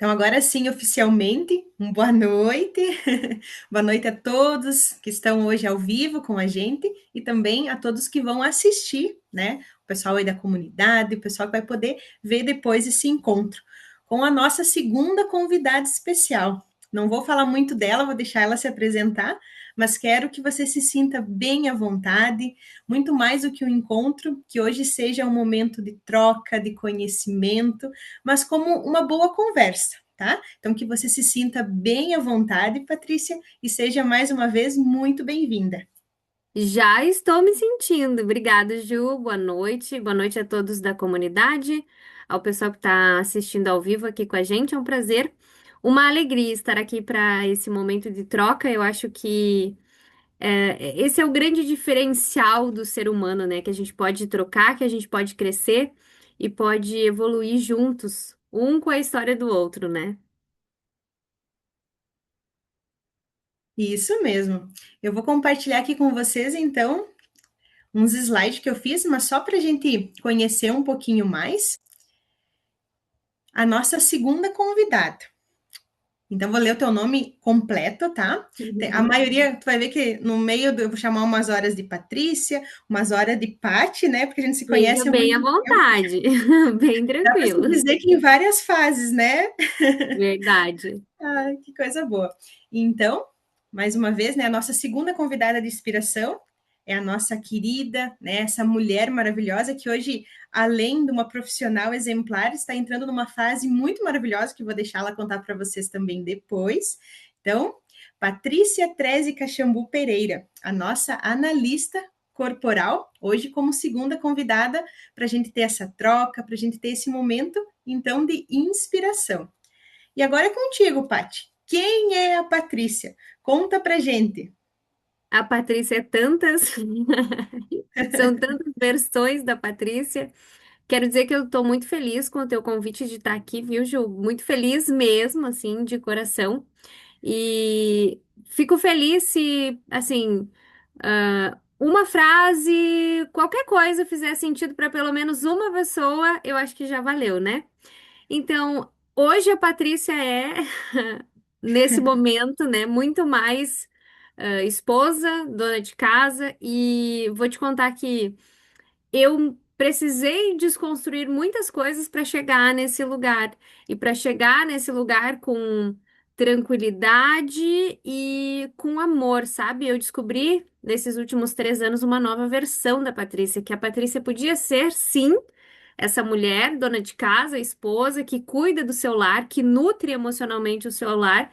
Então, agora sim, oficialmente, boa noite. Boa noite a todos que estão hoje ao vivo com a gente e também a todos que vão assistir, né? O pessoal aí da comunidade, o pessoal que vai poder ver depois esse encontro com a nossa segunda convidada especial. Não vou falar muito dela, vou deixar ela se apresentar, mas quero que você se sinta bem à vontade, muito mais do que um encontro, que hoje seja um momento de troca, de conhecimento, mas como uma boa conversa, tá? Então, que você se sinta bem à vontade, Patrícia, e seja mais uma vez muito bem-vinda. Já estou me sentindo. Obrigada, Ju. Boa noite. Boa noite a todos da comunidade, ao pessoal que está assistindo ao vivo aqui com a gente. É um prazer, uma alegria estar aqui para esse momento de troca. Eu acho que esse é o grande diferencial do ser humano, né? Que a gente pode trocar, que a gente pode crescer e pode evoluir juntos, um com a história do outro, né? Isso mesmo. Eu vou compartilhar aqui com vocês, então, uns slides que eu fiz, mas só para a gente conhecer um pouquinho mais a nossa segunda convidada. Então, vou ler o teu nome completo, tá? A maioria, tu vai ver que no meio eu vou chamar umas horas de Patrícia, umas horas de Pati, né? Porque a gente se Seja conhece há bem muito à tempo. vontade, bem Dá para se tranquilo. dizer que em várias fases, né? Verdade. Ai, que coisa boa. Então, mais uma vez, né, a nossa segunda convidada de inspiração é a nossa querida, né, essa mulher maravilhosa que hoje, além de uma profissional exemplar, está entrando numa fase muito maravilhosa que eu vou deixar ela contar para vocês também depois. Então, Patrícia Treze Caxambu Pereira, a nossa analista corporal, hoje como segunda convidada para a gente ter essa troca, para a gente ter esse momento, então, de inspiração. E agora é contigo, Pati. Quem é a Patrícia? Conta pra gente. A Patrícia é tantas, são tantas versões da Patrícia. Quero dizer que eu estou muito feliz com o teu convite de estar aqui, viu, Ju? Muito feliz mesmo, assim, de coração. E fico feliz se, assim, uma frase, qualquer coisa fizer sentido para pelo menos uma pessoa, eu acho que já valeu, né? Então, hoje a Patrícia é, nesse momento, né, muito mais esposa, dona de casa, e vou te contar que eu precisei desconstruir muitas coisas para chegar nesse lugar. E para chegar nesse lugar com tranquilidade e com amor, sabe? Eu descobri nesses últimos 3 anos uma nova versão da Patrícia, que a Patrícia podia ser, sim, essa mulher, dona de casa, esposa, que cuida do seu lar, que nutre emocionalmente o seu lar,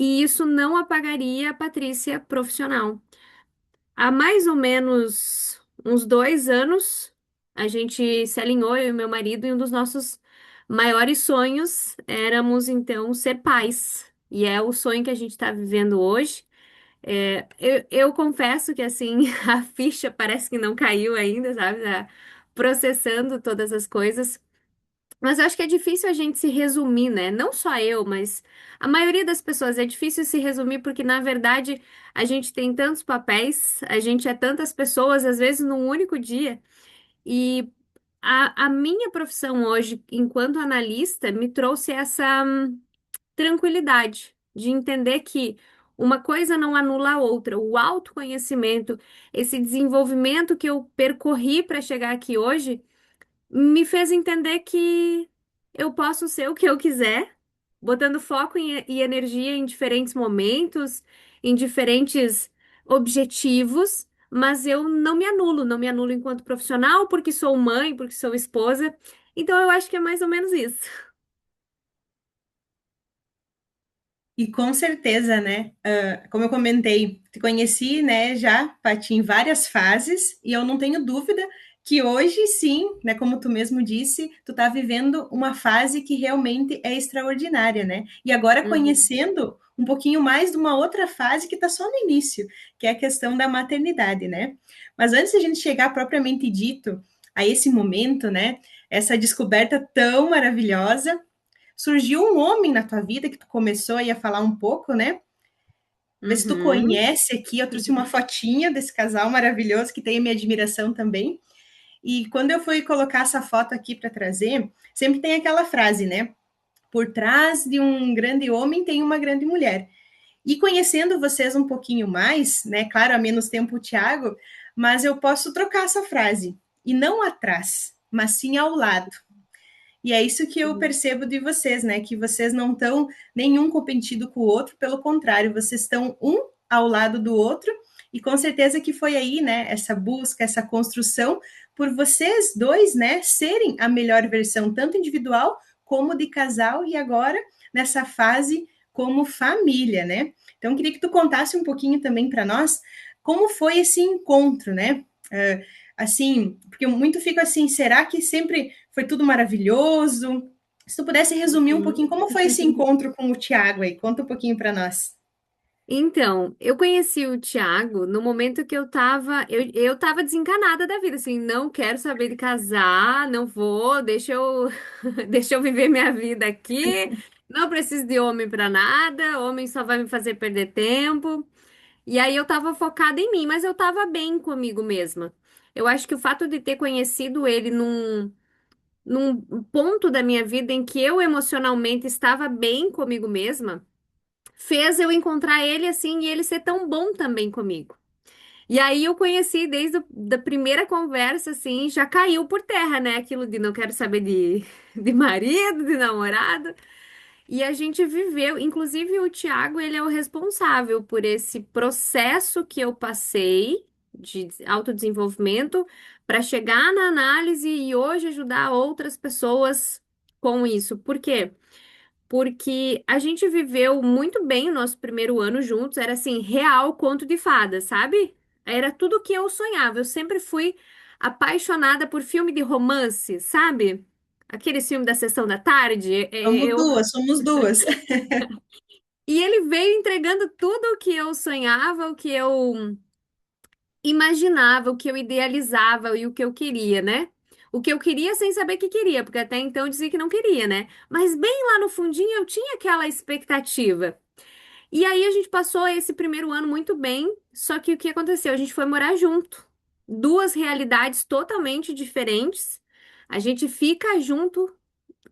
e isso não apagaria a Patrícia profissional. Há mais ou menos uns 2 anos, a gente se alinhou, eu e meu marido, e um dos nossos maiores sonhos éramos, então, ser pais. E é o sonho que a gente está vivendo hoje. Eu confesso que, assim, a ficha parece que não caiu ainda, sabe? Tá processando todas as coisas. Mas eu acho que é difícil a gente se resumir, né? Não só eu, mas a maioria das pessoas é difícil se resumir porque, na verdade, a gente tem tantos papéis, a gente é tantas pessoas, às vezes, num único dia. E a minha profissão hoje, enquanto analista, me trouxe essa tranquilidade de entender que uma coisa não anula a outra. O autoconhecimento, esse desenvolvimento que eu percorri para chegar aqui hoje me fez entender que eu posso ser o que eu quiser, botando foco e energia em diferentes momentos, em diferentes objetivos, mas eu não me anulo, não me anulo enquanto profissional, porque sou mãe, porque sou esposa. Então eu acho que é mais ou menos isso. E com certeza, né? Como eu comentei, te conheci, né, já, Pati, em várias fases, e eu não tenho dúvida que hoje sim, né, como tu mesmo disse, tu tá vivendo uma fase que realmente é extraordinária, né? E agora Uhum. conhecendo um pouquinho mais de uma outra fase que está só no início, que é a questão da maternidade, né? Mas antes de a gente chegar propriamente dito a esse momento, né, essa descoberta tão maravilhosa, surgiu um homem na tua vida que tu começou aí a falar um pouco, né? Ver se tu Uhum. conhece aqui. Eu trouxe uma fotinha desse casal maravilhoso que tem a minha admiração também. E quando eu fui colocar essa foto aqui para trazer, sempre tem aquela frase, né? por trás de um grande homem tem uma grande mulher. E conhecendo vocês um pouquinho mais, né? Claro, há menos tempo o Tiago, mas eu posso trocar essa frase. E não atrás, mas sim ao lado. E é isso que eu Uhum. percebo de vocês, né? Que vocês não estão nenhum competindo com o outro, pelo contrário, vocês estão um ao lado do outro, e com certeza que foi aí, né? Essa busca, essa construção, por vocês dois, né? Serem a melhor versão, tanto individual como de casal, e agora nessa fase como família, né? Então, queria que tu contasse um pouquinho também para nós como foi esse encontro, né? Assim, porque muito fico assim, será que sempre foi tudo maravilhoso? Se tu pudesse resumir um pouquinho Uhum. como foi esse encontro com o Tiago aí, conta um pouquinho para nós. Então, eu conheci o Thiago no momento que eu tava desencanada da vida, assim, não quero saber de casar, não vou, deixa eu viver minha vida aqui, não preciso de homem pra nada, homem só vai me fazer perder tempo. E aí eu tava focada em mim, mas eu tava bem comigo mesma. Eu acho que o fato de ter conhecido ele num ponto da minha vida em que eu emocionalmente estava bem comigo mesma, fez eu encontrar ele assim e ele ser tão bom também comigo. E aí eu conheci desde da primeira conversa, assim, já caiu por terra, né? Aquilo de não quero saber de marido, de namorado. E a gente viveu, inclusive o Tiago, ele é o responsável por esse processo que eu passei de autodesenvolvimento para chegar na análise e hoje ajudar outras pessoas com isso. Por quê? Porque a gente viveu muito bem o nosso primeiro ano juntos, era assim, real conto de fadas, sabe? Era tudo o que eu sonhava. Eu sempre fui apaixonada por filme de romance, sabe? Aquele filme da sessão da tarde, Somos duas. e ele veio entregando tudo o que eu sonhava, o que eu imaginava, o que eu idealizava e o que eu queria, né? O que eu queria sem saber que queria, porque até então eu dizia que não queria, né? Mas bem lá no fundinho eu tinha aquela expectativa. E aí a gente passou esse primeiro ano muito bem, só que o que aconteceu? A gente foi morar junto. Duas realidades totalmente diferentes. A gente fica junto,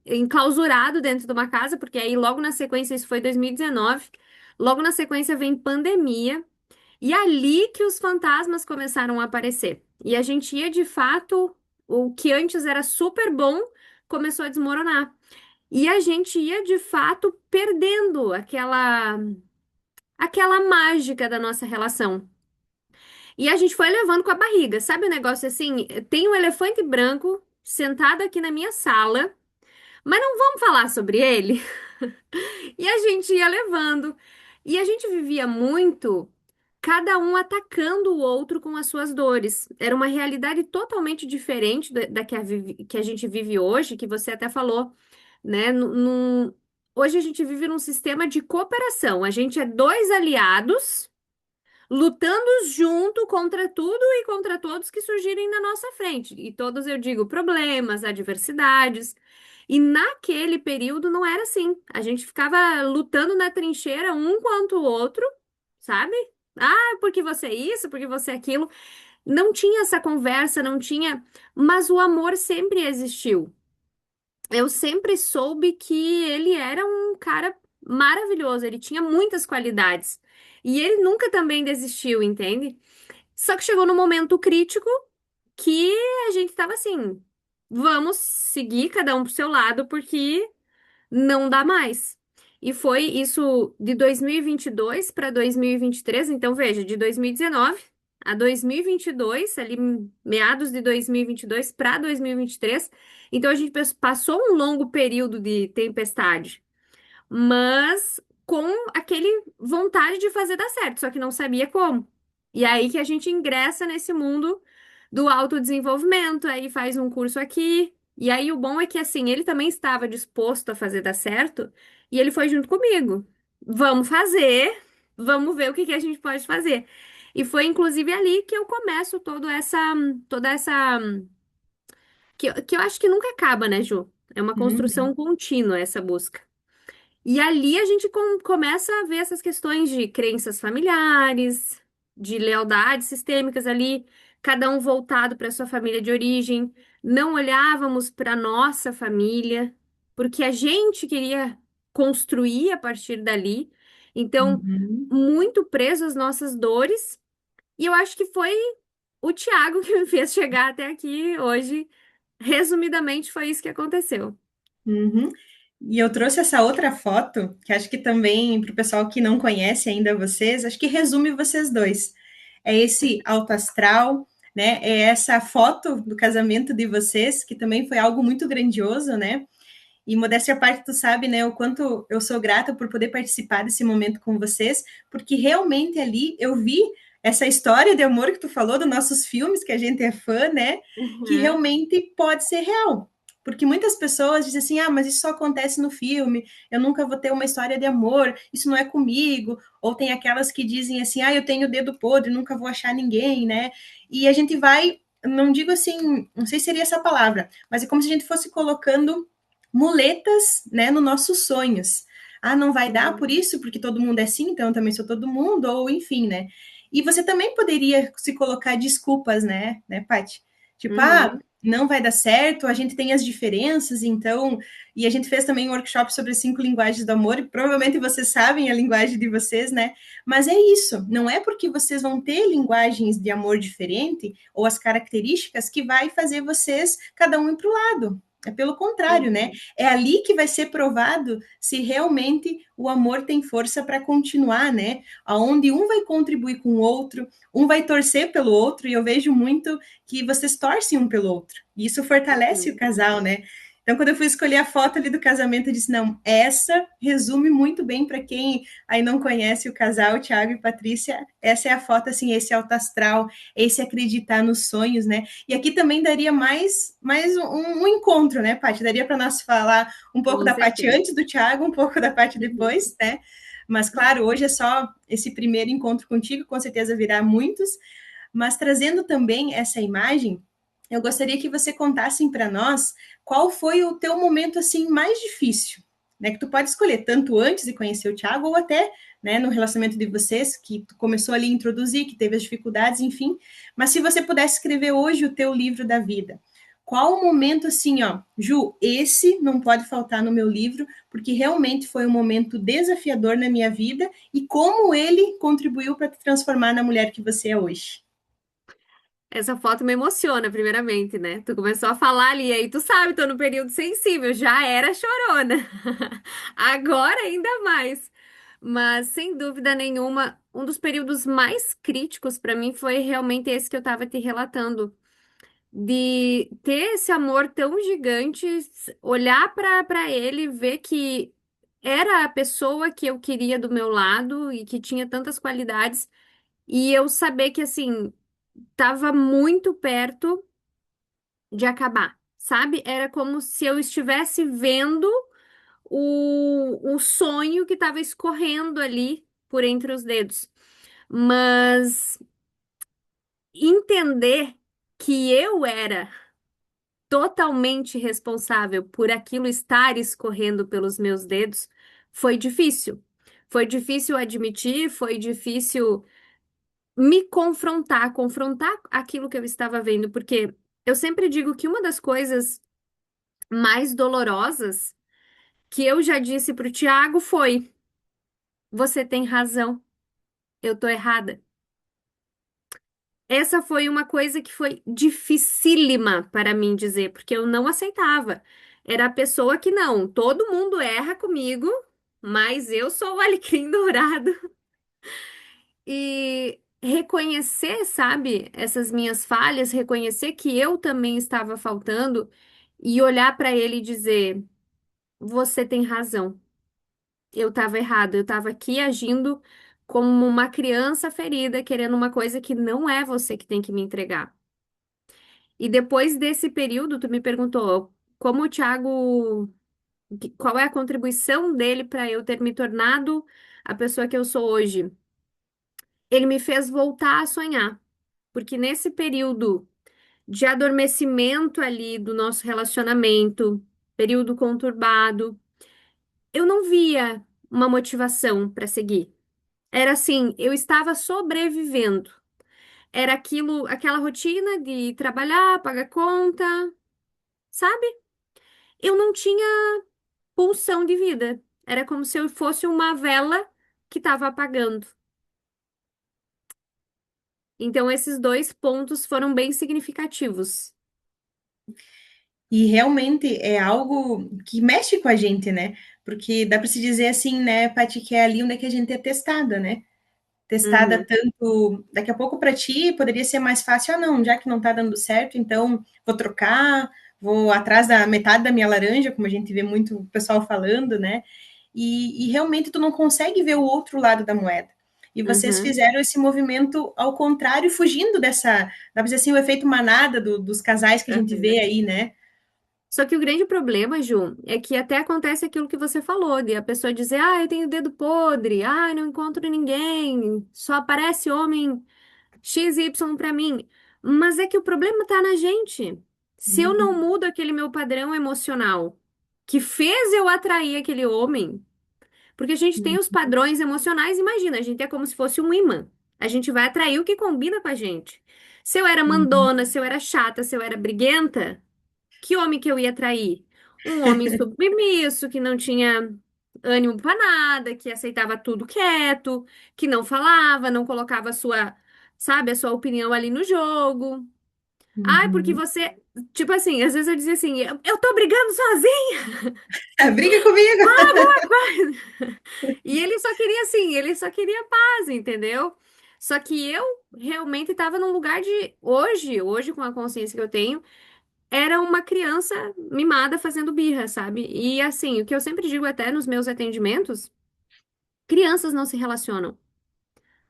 enclausurado dentro de uma casa, porque aí logo na sequência, isso foi 2019, logo na sequência vem pandemia. E ali que os fantasmas começaram a aparecer. E a gente ia de fato, o que antes era super bom, começou a desmoronar. E a gente ia de fato perdendo aquela mágica da nossa relação. E a gente foi levando com a barriga. Sabe o negócio assim? Tem um elefante branco sentado aqui na minha sala, mas não vamos falar sobre ele? E a gente ia levando. E a gente vivia muito, cada um atacando o outro com as suas dores. Era uma realidade totalmente diferente da que a gente vive hoje, que você até falou, né? Hoje a gente vive num sistema de cooperação. A gente é dois aliados lutando junto contra tudo e contra todos que surgirem na nossa frente. E todos, eu digo, problemas, adversidades. E naquele período não era assim. A gente ficava lutando na trincheira um contra o outro, sabe? Ah, porque você é isso, porque você é aquilo. Não tinha essa conversa, não tinha. Mas o amor sempre existiu. Eu sempre soube que ele era um cara maravilhoso, ele tinha muitas qualidades. E ele nunca também desistiu, entende? Só que chegou no momento crítico que a gente tava assim, vamos seguir cada um pro seu lado porque não dá mais. E foi isso de 2022 para 2023, então veja, de 2019 a 2022, ali meados de 2022 para 2023. Então a gente passou um longo período de tempestade, mas com aquele vontade de fazer dar certo, só que não sabia como. E aí que a gente ingressa nesse mundo do autodesenvolvimento, aí faz um curso aqui. E aí o bom é que assim, ele também estava disposto a fazer dar certo, e ele foi junto comigo. Vamos fazer, vamos ver o que que a gente pode fazer. E foi inclusive ali que eu começo toda essa que eu acho que nunca acaba, né, Ju? É uma Uhum. construção contínua essa busca. E ali a gente começa a ver essas questões de crenças familiares, de lealdades sistêmicas ali, cada um voltado para sua família de origem. Não olhávamos para nossa família. porque a gente queria construir a partir dali. Então, Uhum. muito preso às nossas dores. E eu acho que foi o Thiago que me fez chegar até aqui hoje. Resumidamente, foi isso que aconteceu. Uhum. E eu trouxe essa outra foto, que acho que também, para o pessoal que não conhece ainda vocês, acho que resume vocês dois. É esse alto astral, né? É essa foto do casamento de vocês, que também foi algo muito grandioso, né? E modéstia à parte, tu sabe, né, o quanto eu sou grata por poder participar desse momento com vocês, porque realmente ali eu vi essa história de amor que tu falou dos nossos filmes, que a gente é fã, né, que Uhum. realmente pode ser real. Porque muitas pessoas dizem assim: ah, mas isso só acontece no filme, eu nunca vou ter uma história de amor, isso não é comigo. Ou tem aquelas que dizem assim: ah, eu tenho o dedo podre, nunca vou achar ninguém, né? E a gente vai, não digo assim, não sei se seria essa palavra, mas é como se a gente fosse colocando muletas, né, nos nossos sonhos. Ah, não vai dar por Uhum. isso, porque todo mundo é assim, então eu também sou todo mundo, ou enfim, né? E você também poderia se colocar desculpas, né, Paty? Tipo, ah, Uhum. não vai dar certo, a gente tem as diferenças, então. E a gente fez também um workshop sobre as 5 linguagens do amor, e provavelmente vocês sabem a linguagem de vocês, né? Mas é isso, não é porque vocês vão ter linguagens de amor diferente, ou as características, que vai fazer vocês, cada um ir para o lado. É pelo contrário, né? Uhum. É ali que vai ser provado se realmente o amor tem força para continuar, né? Aonde um vai contribuir com o outro, um vai torcer pelo outro, e eu vejo muito que vocês torcem um pelo outro. E isso fortalece o Uhum. casal, né? Então, quando eu fui escolher a foto ali do casamento, eu disse: não, essa resume muito bem para quem aí não conhece o casal, Thiago e Patrícia. Essa é a foto, assim, esse alto astral, esse acreditar nos sonhos, né? E aqui também daria mais um encontro, né, Paty? Daria para nós falar um pouco Com da parte certeza. antes do Thiago, um pouco da parte Uhum. depois, né? Mas, claro, hoje é só esse primeiro encontro contigo, com certeza virá muitos. Mas trazendo também essa imagem, eu gostaria que você contasse para nós qual foi o teu momento assim mais difícil, né? Que tu pode escolher tanto antes de conhecer o Thiago ou até, né, no relacionamento de vocês que tu começou ali a introduzir, que teve as dificuldades, enfim. Mas se você pudesse escrever hoje o teu livro da vida, qual o momento assim, ó, Ju, esse não pode faltar no meu livro, porque realmente foi um momento desafiador na minha vida e como ele contribuiu para te transformar na mulher que você é hoje. Essa foto me emociona, primeiramente, né? Tu começou a falar ali, aí tu sabe, tô no período sensível, já era chorona. Agora ainda mais. Mas, sem dúvida nenhuma, um dos períodos mais críticos pra mim foi realmente esse que eu tava te relatando. De ter esse amor tão gigante, olhar para ele, ver que era a pessoa que eu queria do meu lado e que tinha tantas qualidades, e eu saber que assim tava muito perto de acabar, sabe? Era como se eu estivesse vendo o sonho que estava escorrendo ali por entre os dedos. Mas entender que eu era totalmente responsável por aquilo estar escorrendo pelos meus dedos foi difícil. Foi difícil admitir, foi difícil me confrontar, confrontar aquilo que eu estava vendo, porque eu sempre digo que uma das coisas mais dolorosas que eu já disse pro Tiago foi: você tem razão, eu tô errada. Essa foi uma coisa que foi dificílima para mim dizer, porque eu não aceitava. Era a pessoa que não, todo mundo erra comigo, mas eu sou o alecrim dourado. E reconhecer, sabe, essas minhas falhas, reconhecer que eu também estava faltando e olhar para ele e dizer: você tem razão, eu estava errado, eu estava aqui agindo como uma criança ferida, querendo uma coisa que não é você que tem que me entregar. E depois desse período, tu me perguntou como o Thiago, qual é a contribuição dele para eu ter me tornado a pessoa que eu sou hoje? Ele me fez voltar a sonhar, porque nesse período de adormecimento ali do nosso relacionamento, período conturbado, eu não via uma motivação para seguir. Era assim, eu estava sobrevivendo. Era aquilo, aquela rotina de trabalhar, pagar conta, sabe? Eu não tinha. pulsão de vida. Era como se eu fosse uma vela que estava apagando. Então, esses dois pontos foram bem significativos. E realmente é algo que mexe com a gente, né? Porque dá para se dizer assim, né, Paty, que é ali onde é que a gente é testada, né? Testada Uhum, tanto, daqui a pouco para ti poderia ser mais fácil, ah, não, já que não tá dando certo, então vou trocar, vou atrás da metade da minha laranja, como a gente vê muito o pessoal falando, né? E realmente tu não consegue ver o outro lado da moeda. E vocês uhum, fizeram esse movimento ao contrário, fugindo dessa, dá para dizer assim, o efeito manada dos casais que a gente vê uhum. aí, né? Só que o grande problema, Ju, é que até acontece aquilo que você falou, de a pessoa dizer, ah, eu tenho dedo podre, ah, eu não encontro ninguém, só aparece homem XY pra mim. Mas é que o problema tá na gente. Se eu não Uhum, mudo aquele meu padrão emocional que fez eu atrair aquele homem, porque a gente tem os padrões emocionais, imagina, a gente é como se fosse um imã. A gente vai atrair o que combina com a gente. Se eu era uhum, mandona, se eu era chata, se eu era briguenta, que homem que eu ia atrair? Um homem submisso, que não tinha ânimo pra nada, que aceitava tudo quieto, que não falava, não colocava a sua, sabe, a sua opinião ali no jogo. Ai, porque uhum. você, tipo assim, às vezes eu dizia assim, eu tô brigando sozinha. Ah, briga comigo! E ele só queria assim, ele só queria paz, entendeu? Só que eu realmente estava num lugar de hoje com a consciência que eu tenho, era uma criança mimada fazendo birra, sabe? E assim, o que eu sempre digo até nos meus atendimentos, crianças não se relacionam,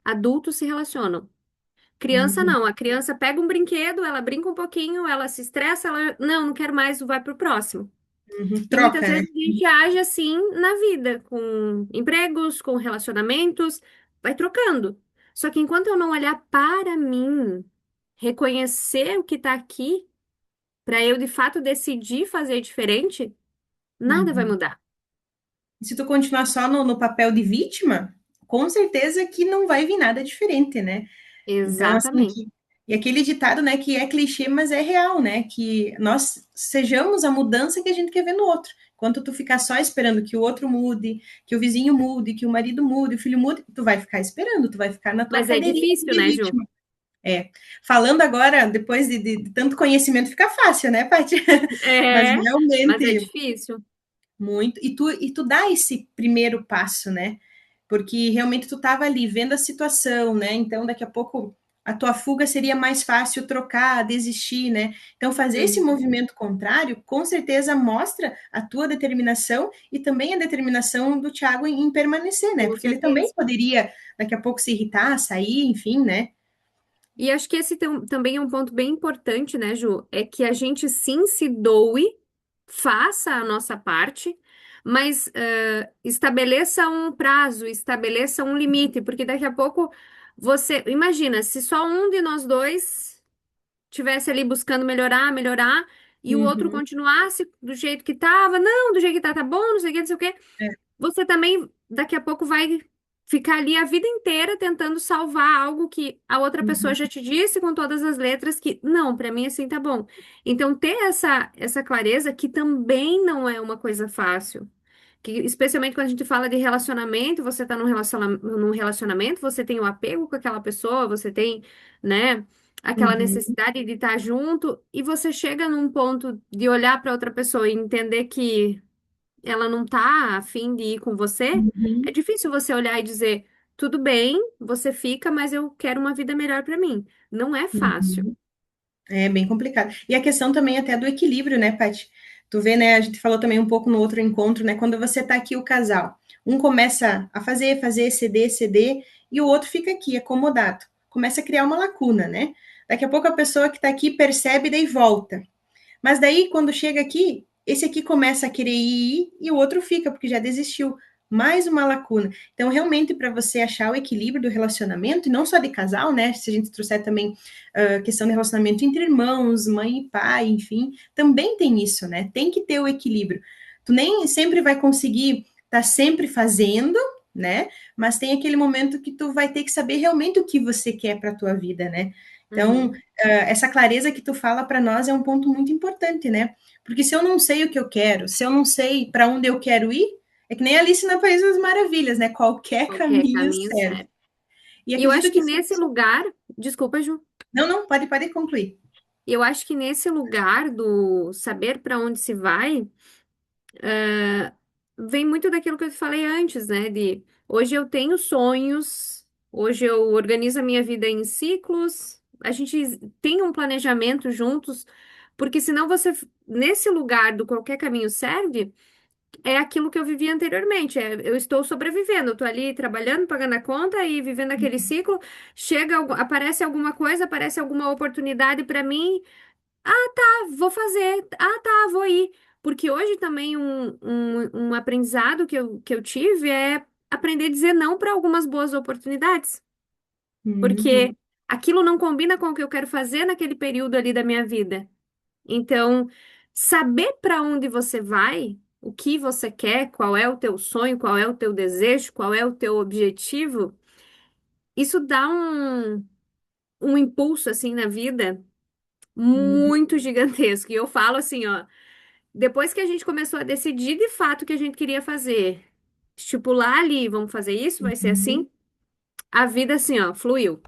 adultos se relacionam. Criança Uhum, não, a criança pega um brinquedo, ela brinca um pouquinho, ela se estressa, ela, não quero mais, vai pro próximo. uhum. E muitas Troca, né? vezes a gente age assim na vida, com empregos, com relacionamentos, vai trocando. Só que enquanto eu não olhar para mim, reconhecer o que está aqui, para eu de fato decidir fazer diferente, nada vai Uhum. mudar. Se tu continuar só no papel de vítima, com certeza que não vai vir nada diferente, né? Então, assim, Exatamente. e aquele ditado, né, que é clichê, mas é real, né? Que nós sejamos a mudança que a gente quer ver no outro. Enquanto tu ficar só esperando que o outro mude, que o vizinho mude, que o marido mude, o filho mude, tu vai ficar esperando, tu vai ficar na tua Mas é cadeirinha difícil, de né, Ju? vítima. É. Falando agora, depois de tanto conhecimento, fica fácil, né, Paty? Mas É, mas é realmente, difícil. muito. E tu dá esse primeiro passo, né? Porque realmente tu estava ali vendo a situação, né? Então, daqui a pouco a tua fuga seria mais fácil trocar, desistir, né? Então, fazer esse Uhum. movimento contrário, com certeza mostra a tua determinação e também a determinação do Thiago em permanecer, né? Com Porque ele também certeza. poderia daqui a pouco se irritar, sair, enfim, né? E acho que esse também é um ponto bem importante, né, Ju? É que a gente sim se doe, faça a nossa parte, mas estabeleça um prazo, estabeleça um limite, porque daqui a pouco você. Imagina, se só um de nós dois tivesse ali buscando melhorar, melhorar, e o outro Uhum, continuasse do jeito que estava, não, do jeito que tá bom, não sei o que, não sei o quê. é, Você também daqui a pouco vai ficar ali a vida inteira tentando salvar algo que a outra pessoa uhum, já te disse com todas as letras que não, pra mim assim tá bom. Então ter essa clareza que também não é uma coisa fácil. Que, especialmente quando a gente fala de relacionamento, você tá num relacionamento, você tem o apego com aquela pessoa, você tem, né, aquela uhum, necessidade de estar junto, e você chega num ponto de olhar para outra pessoa e entender que ela não tá afim de ir com você, é uhum, difícil você olhar e dizer, tudo bem, você fica, mas eu quero uma vida melhor para mim. Não é fácil. uhum. É bem complicado. E a questão também até do equilíbrio, né, Paty? Tu vê, né, a gente falou também um pouco no outro encontro, né, quando você tá aqui o casal, um começa a fazer, ceder, ceder, e o outro fica aqui, acomodado. Começa a criar uma lacuna, né? Daqui a pouco a pessoa que tá aqui percebe, daí volta. Mas daí, quando chega aqui, esse aqui começa a querer ir e o outro fica, porque já desistiu. Mais uma lacuna. Então, realmente, para você achar o equilíbrio do relacionamento, e não só de casal, né? Se a gente trouxer também questão de relacionamento entre irmãos, mãe e pai, enfim, também tem isso, né? Tem que ter o equilíbrio. Tu nem sempre vai conseguir estar sempre fazendo, né? Mas tem aquele momento que tu vai ter que saber realmente o que você quer para a tua vida, né? Então, Uhum. essa clareza que tu fala para nós é um ponto muito importante, né? Porque se eu não sei o que eu quero, se eu não sei para onde eu quero ir, é que nem Alice no País das Maravilhas, né? Qualquer Qualquer caminho caminho serve. serve. E E eu acredito acho que que nesse lugar, desculpa, Ju, não, não, pode concluir. eu acho que nesse lugar do saber para onde se vai, vem muito daquilo que eu te falei antes, né? De hoje eu tenho sonhos, hoje eu organizo a minha vida em ciclos, a gente tem um planejamento juntos, porque senão você, nesse lugar do qualquer caminho serve, é aquilo que eu vivia anteriormente. Eu estou sobrevivendo, eu estou ali trabalhando, pagando a conta e vivendo aquele ciclo. Chega, aparece alguma coisa, aparece alguma oportunidade para mim. Vou fazer. Ah, tá, vou ir. Porque hoje também um aprendizado que eu tive é aprender a dizer não para algumas boas oportunidades. Uhum, Porque aquilo não combina com o que eu quero fazer naquele período ali da minha vida. Então, saber para onde você vai, o que você quer, qual é o teu sonho, qual é o teu desejo, qual é o teu objetivo, isso dá um impulso assim na vida uhum, muito gigantesco. E eu falo assim, ó. Depois que a gente começou a decidir de fato o que a gente queria fazer, estipular ali, vamos fazer isso, vai ser uhum. assim, a vida assim, ó, fluiu.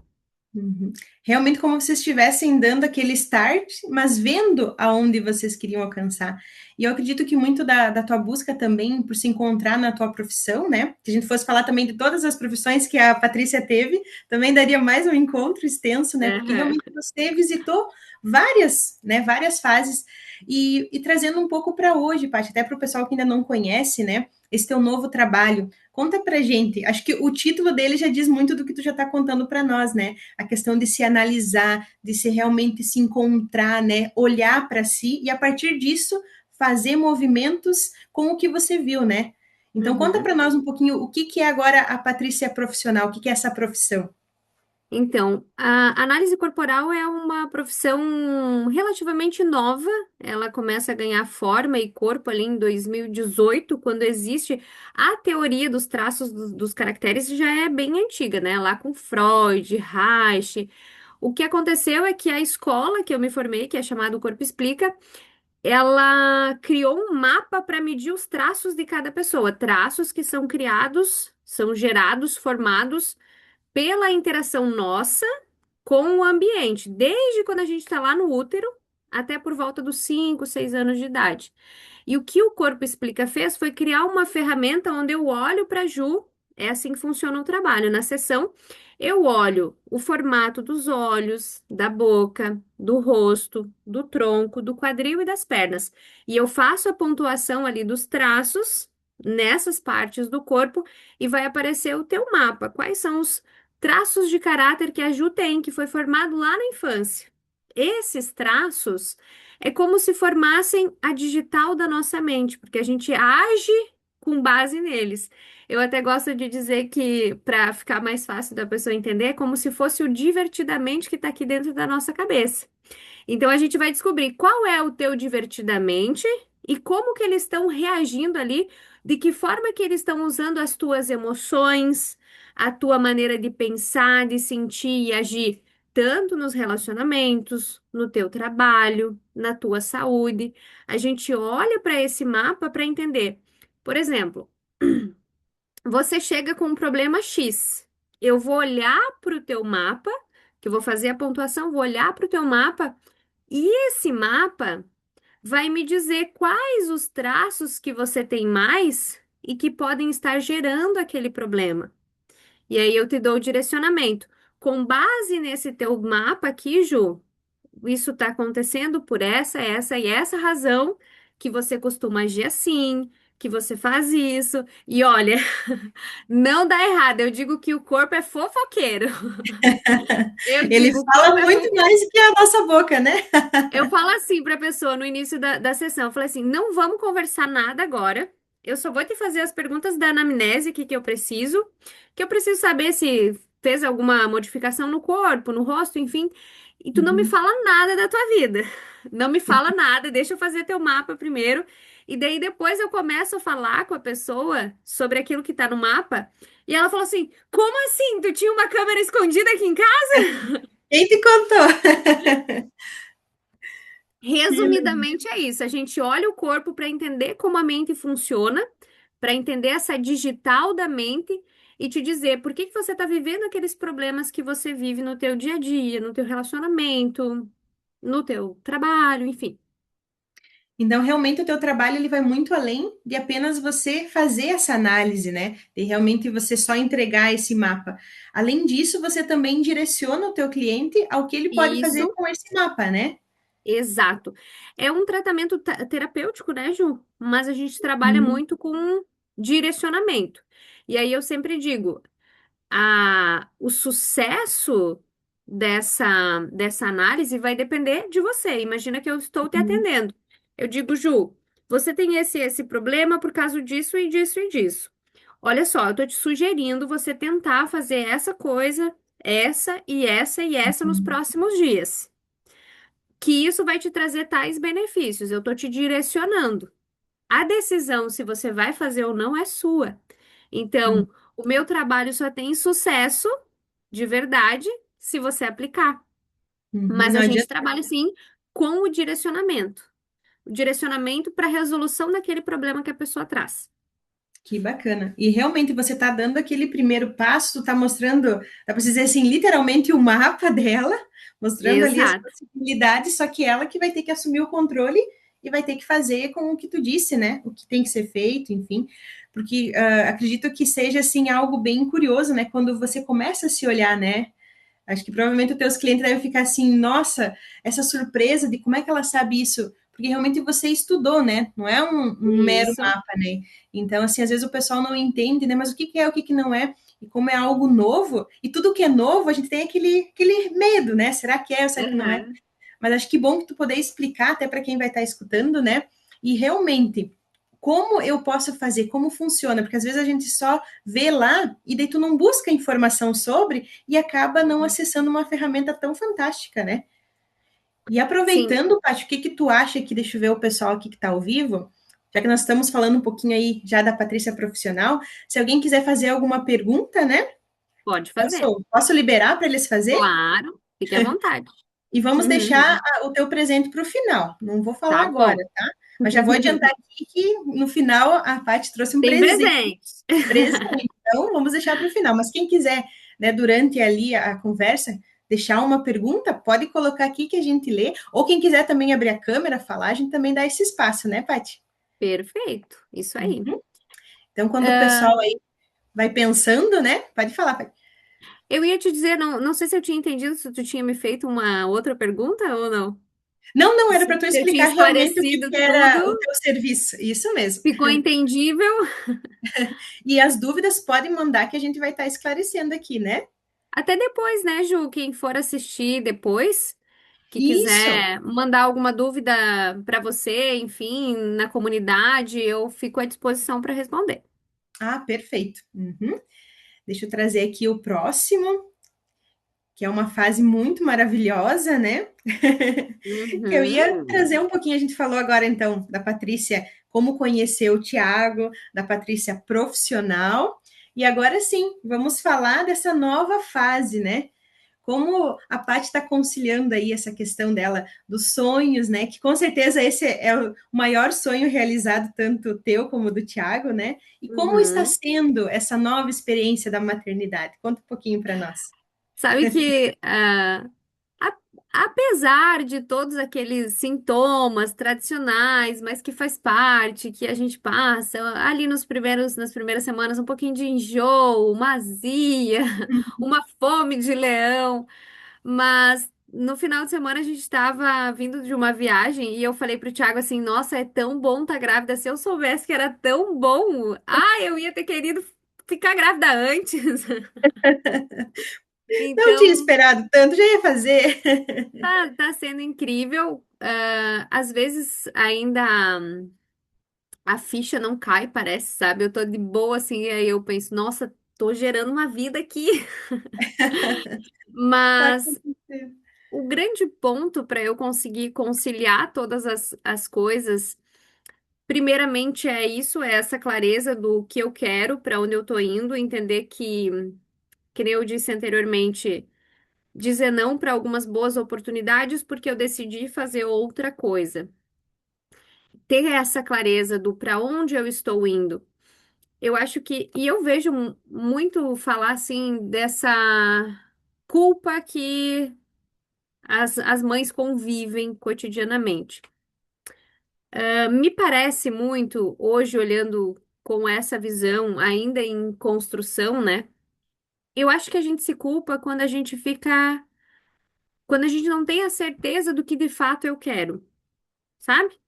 Uhum. Realmente como se estivessem dando aquele start, mas vendo aonde vocês queriam alcançar. E eu acredito que muito da tua busca também por se encontrar na tua profissão, né? Se a gente fosse falar também de todas as profissões que a Patrícia teve, também daria mais um encontro extenso, né? Porque Aham. realmente você visitou várias, né? Várias fases e trazendo um pouco para hoje, Paty, até para o pessoal que ainda não conhece, né? Esse teu novo trabalho. Conta pra gente. Acho que o título dele já diz muito do que tu já está contando para nós, né? A questão de se analisar, de se realmente se encontrar, né? Olhar para si e a partir disso fazer movimentos com o que você viu, né? Então conta Uhum. para nós um pouquinho o que que é agora a Patrícia profissional, o que que é essa profissão? Então, a análise corporal é uma profissão relativamente nova. Ela começa a ganhar forma e corpo ali em 2018, quando existe a teoria dos traços dos caracteres, já é bem antiga, né? Lá com Freud, Reich. O que aconteceu é que a escola que eu me formei, que é chamada Corpo Explica, ela criou um mapa para medir os traços de cada pessoa. Traços que são criados, são gerados, formados pela interação nossa com o ambiente, desde quando a gente está lá no útero até por volta dos 5, 6 anos de idade. E o que o Corpo Explica fez foi criar uma ferramenta onde eu olho para a Ju, é assim que funciona o trabalho. Na sessão, eu olho o formato dos olhos, da boca, do rosto, do tronco, do quadril e das pernas. E eu faço a pontuação ali dos traços nessas partes do corpo e vai aparecer o teu mapa. Quais são os traços de caráter que a Ju tem, que foi formado lá na infância? Esses traços é como se formassem a digital da nossa mente, porque a gente age com base neles. Eu até gosto de dizer que, para ficar mais fácil da pessoa entender, é como se fosse o divertidamente que está aqui dentro da nossa cabeça. Então a gente vai descobrir qual é o teu divertidamente e como que eles estão reagindo ali, de que forma que eles estão usando as tuas emoções, a tua maneira de pensar, de sentir e agir, tanto nos relacionamentos, no teu trabalho, na tua saúde. A gente olha para esse mapa para entender. Por exemplo, você chega com um problema X. Eu vou olhar para o teu mapa, que eu vou fazer a pontuação, vou olhar para o teu mapa e esse mapa vai me dizer quais os traços que você tem mais e que podem estar gerando aquele problema. E aí eu te dou o direcionamento. Com base nesse teu mapa aqui, Ju, isso está acontecendo por essa e essa razão que você costuma agir assim, que você faz isso. E olha, não dá errado. Eu digo que o corpo é fofoqueiro. Eu Ele digo, o corpo fala é muito fofoqueiro. mais do que a nossa boca, né? Eu falo assim para a pessoa no início da sessão, eu falei assim, não vamos conversar nada agora. Eu só vou te fazer as perguntas da anamnese que eu preciso saber se fez alguma modificação no corpo, no rosto, enfim. E tu não me Uhum. fala nada da tua vida. Não me fala nada, deixa eu fazer teu mapa primeiro. E daí depois eu começo a falar com a pessoa sobre aquilo que tá no mapa. E ela falou assim: Como assim? Tu tinha uma câmera escondida aqui em casa? Quem te contou? Que legal. Resumidamente é isso. A gente olha o corpo para entender como a mente funciona, para entender essa digital da mente e te dizer por que que você está vivendo aqueles problemas que você vive no teu dia a dia, no teu relacionamento, no teu trabalho, enfim. Então, realmente, o teu trabalho ele vai muito além de apenas você fazer essa análise, né? De realmente você só entregar esse mapa. Além disso, você também direciona o teu cliente ao que ele pode fazer Isso, com esse mapa, né? exato. É um tratamento terapêutico, né, Ju? Mas a gente trabalha Hum, muito com direcionamento. E aí eu sempre digo, o sucesso dessa análise vai depender de você. Imagina que eu estou te hum, atendendo. Eu digo, Ju, você tem esse problema por causa disso e disso e disso. Olha só, eu estou te sugerindo você tentar fazer essa coisa, essa e essa nos hum, próximos dias. Que isso vai te trazer tais benefícios. Eu estou te direcionando. A decisão se você vai fazer ou não é sua. hum, Então, o meu trabalho só tem sucesso de verdade se você aplicar. Mas a Não gente adianta. trabalha sim com o direcionamento para a resolução daquele problema que a pessoa traz. Que bacana. E realmente você está dando aquele primeiro passo, tu está mostrando, dá para dizer assim, literalmente o mapa dela, mostrando ali as Exato. possibilidades, só que ela que vai ter que assumir o controle e vai ter que fazer com o que tu disse, né? O que tem que ser feito, enfim. Porque acredito que seja assim algo bem curioso, né? Quando você começa a se olhar, né? Acho que provavelmente os teus clientes devem ficar assim, nossa, essa surpresa de como é que ela sabe isso? Porque realmente você estudou, né? Não é um mero Isso. mapa, né? Então, assim, às vezes o pessoal não entende, né? Mas o que que é, o que que não é? E como é algo novo, e tudo que é novo, a gente tem aquele medo, né? Será que é ou será que não é? Aham. Mas acho que bom que tu poder explicar até para quem vai estar escutando, né? E realmente, como eu posso fazer, como funciona, porque às vezes a gente só vê lá e daí tu não busca informação sobre e acaba não acessando uma ferramenta tão fantástica, né? E Sim, aproveitando, Paty, o que que tu acha aqui, deixa eu ver o pessoal aqui que está ao vivo, já que nós estamos falando um pouquinho aí já da Patrícia profissional, se alguém quiser fazer alguma pergunta, né? pode fazer. Posso liberar para eles fazer? Claro, fique à vontade. E vamos deixar Uhum. o teu presente para o final. Não vou falar Tá agora, bom. tá? Mas já vou adiantar aqui que no final a Paty trouxe um Tem presente. presente. Presente. Então, vamos deixar para o final. Mas quem quiser, né, durante ali a conversa, deixar uma pergunta, pode colocar aqui que a gente lê. Ou quem quiser também abrir a câmera, falar, a gente também dá esse espaço, né, Paty? Perfeito. Isso aí. Uhum. Então, quando o Ah, pessoal aí vai pensando, né? Pode falar, Paty. eu ia te dizer, não sei se eu tinha entendido, se tu tinha me feito uma outra pergunta ou não. Não, não, era Se para tu eu tinha explicar realmente o que esclarecido que era o tudo, teu serviço. Isso mesmo. ficou entendível. E as dúvidas podem mandar que a gente vai estar esclarecendo aqui, né? Até depois, né, Ju? Quem for assistir depois, que Isso. quiser mandar alguma dúvida para você, enfim, na comunidade, eu fico à disposição para responder. Ah, perfeito. Uhum. Deixa eu trazer aqui o próximo, que é uma fase muito maravilhosa, né? Que eu ia trazer Uhum. um pouquinho, a gente falou agora então da Patrícia, como conhecer o Tiago, da Patrícia profissional, e agora sim, vamos falar dessa nova fase, né? Como a Paty está conciliando aí essa questão dela dos sonhos, né? Que com certeza esse é o maior sonho realizado, tanto teu como do Tiago, né? E como está Uhum. sendo essa nova experiência da maternidade? Conta um pouquinho para nós. Sabe que, a- apesar de todos aqueles sintomas tradicionais, mas que faz parte, que a gente passa ali nas primeiras semanas, um pouquinho de enjoo, uma azia, uma fome de leão, mas no final de semana a gente estava vindo de uma viagem e eu falei pro Thiago assim: Nossa, é tão bom estar grávida. Se eu soubesse que era tão bom, eu ia ter querido ficar grávida antes. Não tinha Então, esperado tanto, já ia fazer. tá sendo incrível. Às vezes ainda a ficha não cai, parece, sabe? Eu tô de boa assim, e aí eu penso, nossa, tô gerando uma vida aqui. Tá Mas acontecendo. o grande ponto para eu conseguir conciliar todas as coisas, primeiramente é isso, é essa clareza do que eu quero, para onde eu tô indo, entender que nem eu disse anteriormente. dizer não para algumas boas oportunidades porque eu decidi fazer outra coisa. Ter essa clareza do para onde eu estou indo. Eu acho que, e eu vejo muito falar assim dessa culpa que as mães convivem cotidianamente. Me parece muito, hoje, olhando com essa visão, ainda em construção, né? Eu acho que a gente se culpa quando a gente fica, quando a gente não tem a certeza do que de fato eu quero, sabe?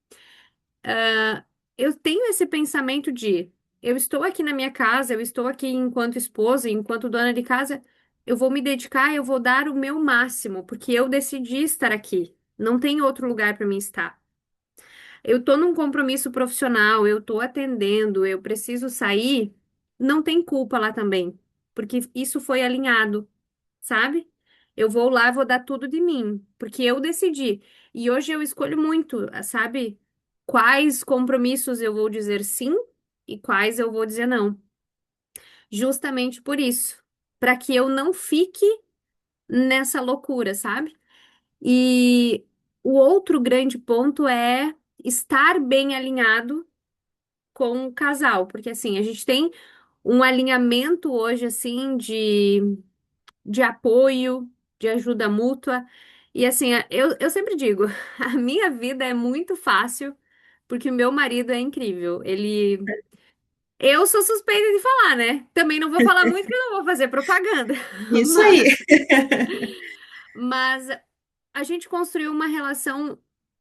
Eu tenho esse pensamento de, eu estou aqui na minha casa, eu estou aqui enquanto esposa, enquanto dona de casa, eu vou me dedicar, eu vou dar o meu máximo, porque eu decidi estar aqui. Não tem outro lugar para mim estar. Eu tô num compromisso profissional, eu tô atendendo, eu preciso sair, não tem culpa lá também, porque isso foi alinhado, sabe? Eu vou lá, vou dar tudo de mim, porque eu decidi. E hoje eu escolho muito, sabe? Quais compromissos eu vou dizer sim e quais eu vou dizer não. Justamente por isso, para que eu não fique nessa loucura, sabe? E o outro grande ponto é estar bem alinhado com o casal, porque assim, a gente tem um alinhamento hoje assim de apoio, de ajuda mútua. E assim, eu sempre digo, a minha vida é muito fácil porque o meu marido é incrível. Eu sou suspeita de falar, né? Também não vou falar muito que eu não vou fazer propaganda, Isso aí. mas, mas a gente construiu uma relação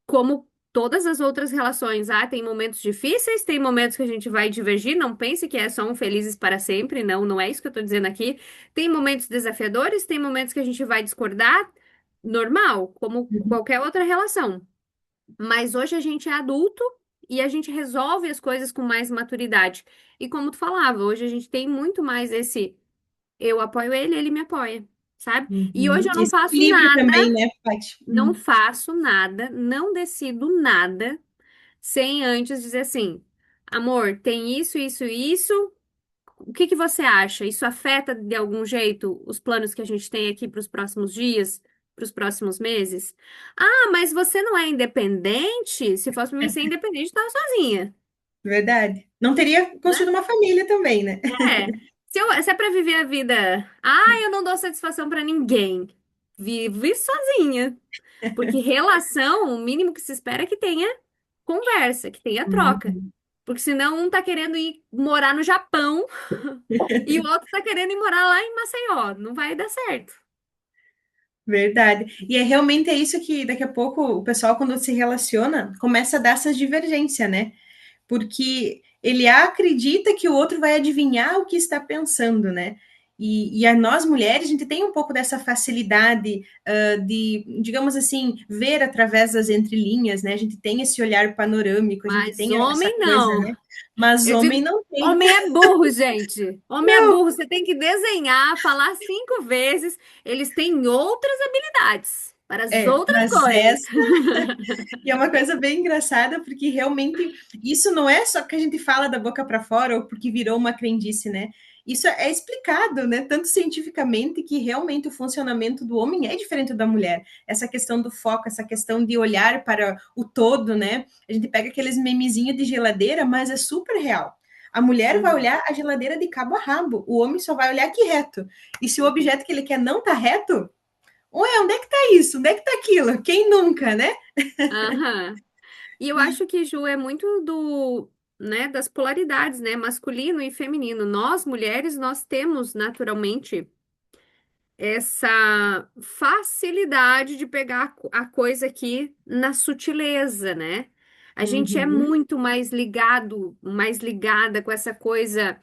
como todas as outras relações. Ah, tem momentos difíceis, tem momentos que a gente vai divergir. Não pense que é só um felizes para sempre. Não, não é isso que eu tô dizendo aqui. Tem momentos desafiadores, tem momentos que a gente vai discordar. Normal, como Uhum, qualquer outra relação. Mas hoje a gente é adulto e a gente resolve as coisas com mais maturidade. E como tu falava, hoje a gente tem muito mais esse eu apoio ele, ele me apoia, sabe? E hoje uhum. eu não Esse faço equilíbrio nada, também, né, Paty? não faço nada, não decido nada sem antes dizer assim: amor, tem isso, isso, isso. O que que você acha? Isso afeta de algum jeito os planos que a gente tem aqui para os próximos dias, para os próximos meses? Ah, mas você não é independente? Se fosse para mim ser independente, eu estava sozinha, Verdade. Não teria né? construído uma família também, né? É. Se é para viver a vida, eu não dou satisfação para ninguém. Vive sozinha. Porque relação, o mínimo que se espera é que tenha conversa, que tenha troca. Uhum. Porque senão um tá querendo ir morar no Japão e o outro tá querendo ir morar lá em Maceió. Não vai dar certo. Verdade. E é realmente é isso que daqui a pouco o pessoal, quando se relaciona, começa a dar essas divergências, né? Porque ele acredita que o outro vai adivinhar o que está pensando, né? E a nós mulheres, a gente tem um pouco dessa facilidade de, digamos assim, ver através das entrelinhas, né? A gente tem esse olhar panorâmico, a gente Mas tem essa homem coisa, não. né? Mas Eu homem digo, não tem. homem é burro, gente. Homem é Não, burro. Você tem que desenhar, falar 5 vezes. Eles têm outras habilidades para as outras mas coisas. e é uma coisa bem engraçada, porque realmente isso não é só que a gente fala da boca para fora ou porque virou uma crendice, né? Isso é explicado, né? Tanto cientificamente que realmente o funcionamento do homem é diferente da mulher. Essa questão do foco, essa questão de olhar para o todo, né? A gente pega aqueles memezinhos de geladeira, mas é super real. A mulher vai Uhum, olhar a geladeira de cabo a rabo, o homem só vai olhar aqui reto. E se o uhum. objeto que ele quer não tá reto, ué, onde é que tá isso? Onde é que tá aquilo? Quem nunca, né? Aham. E eu acho que, Ju, é muito né, das polaridades, né, masculino e feminino. Nós, mulheres, nós temos naturalmente essa facilidade de pegar a coisa aqui na sutileza, né? A gente é Uhum, muito mais ligado, mais ligada com essa coisa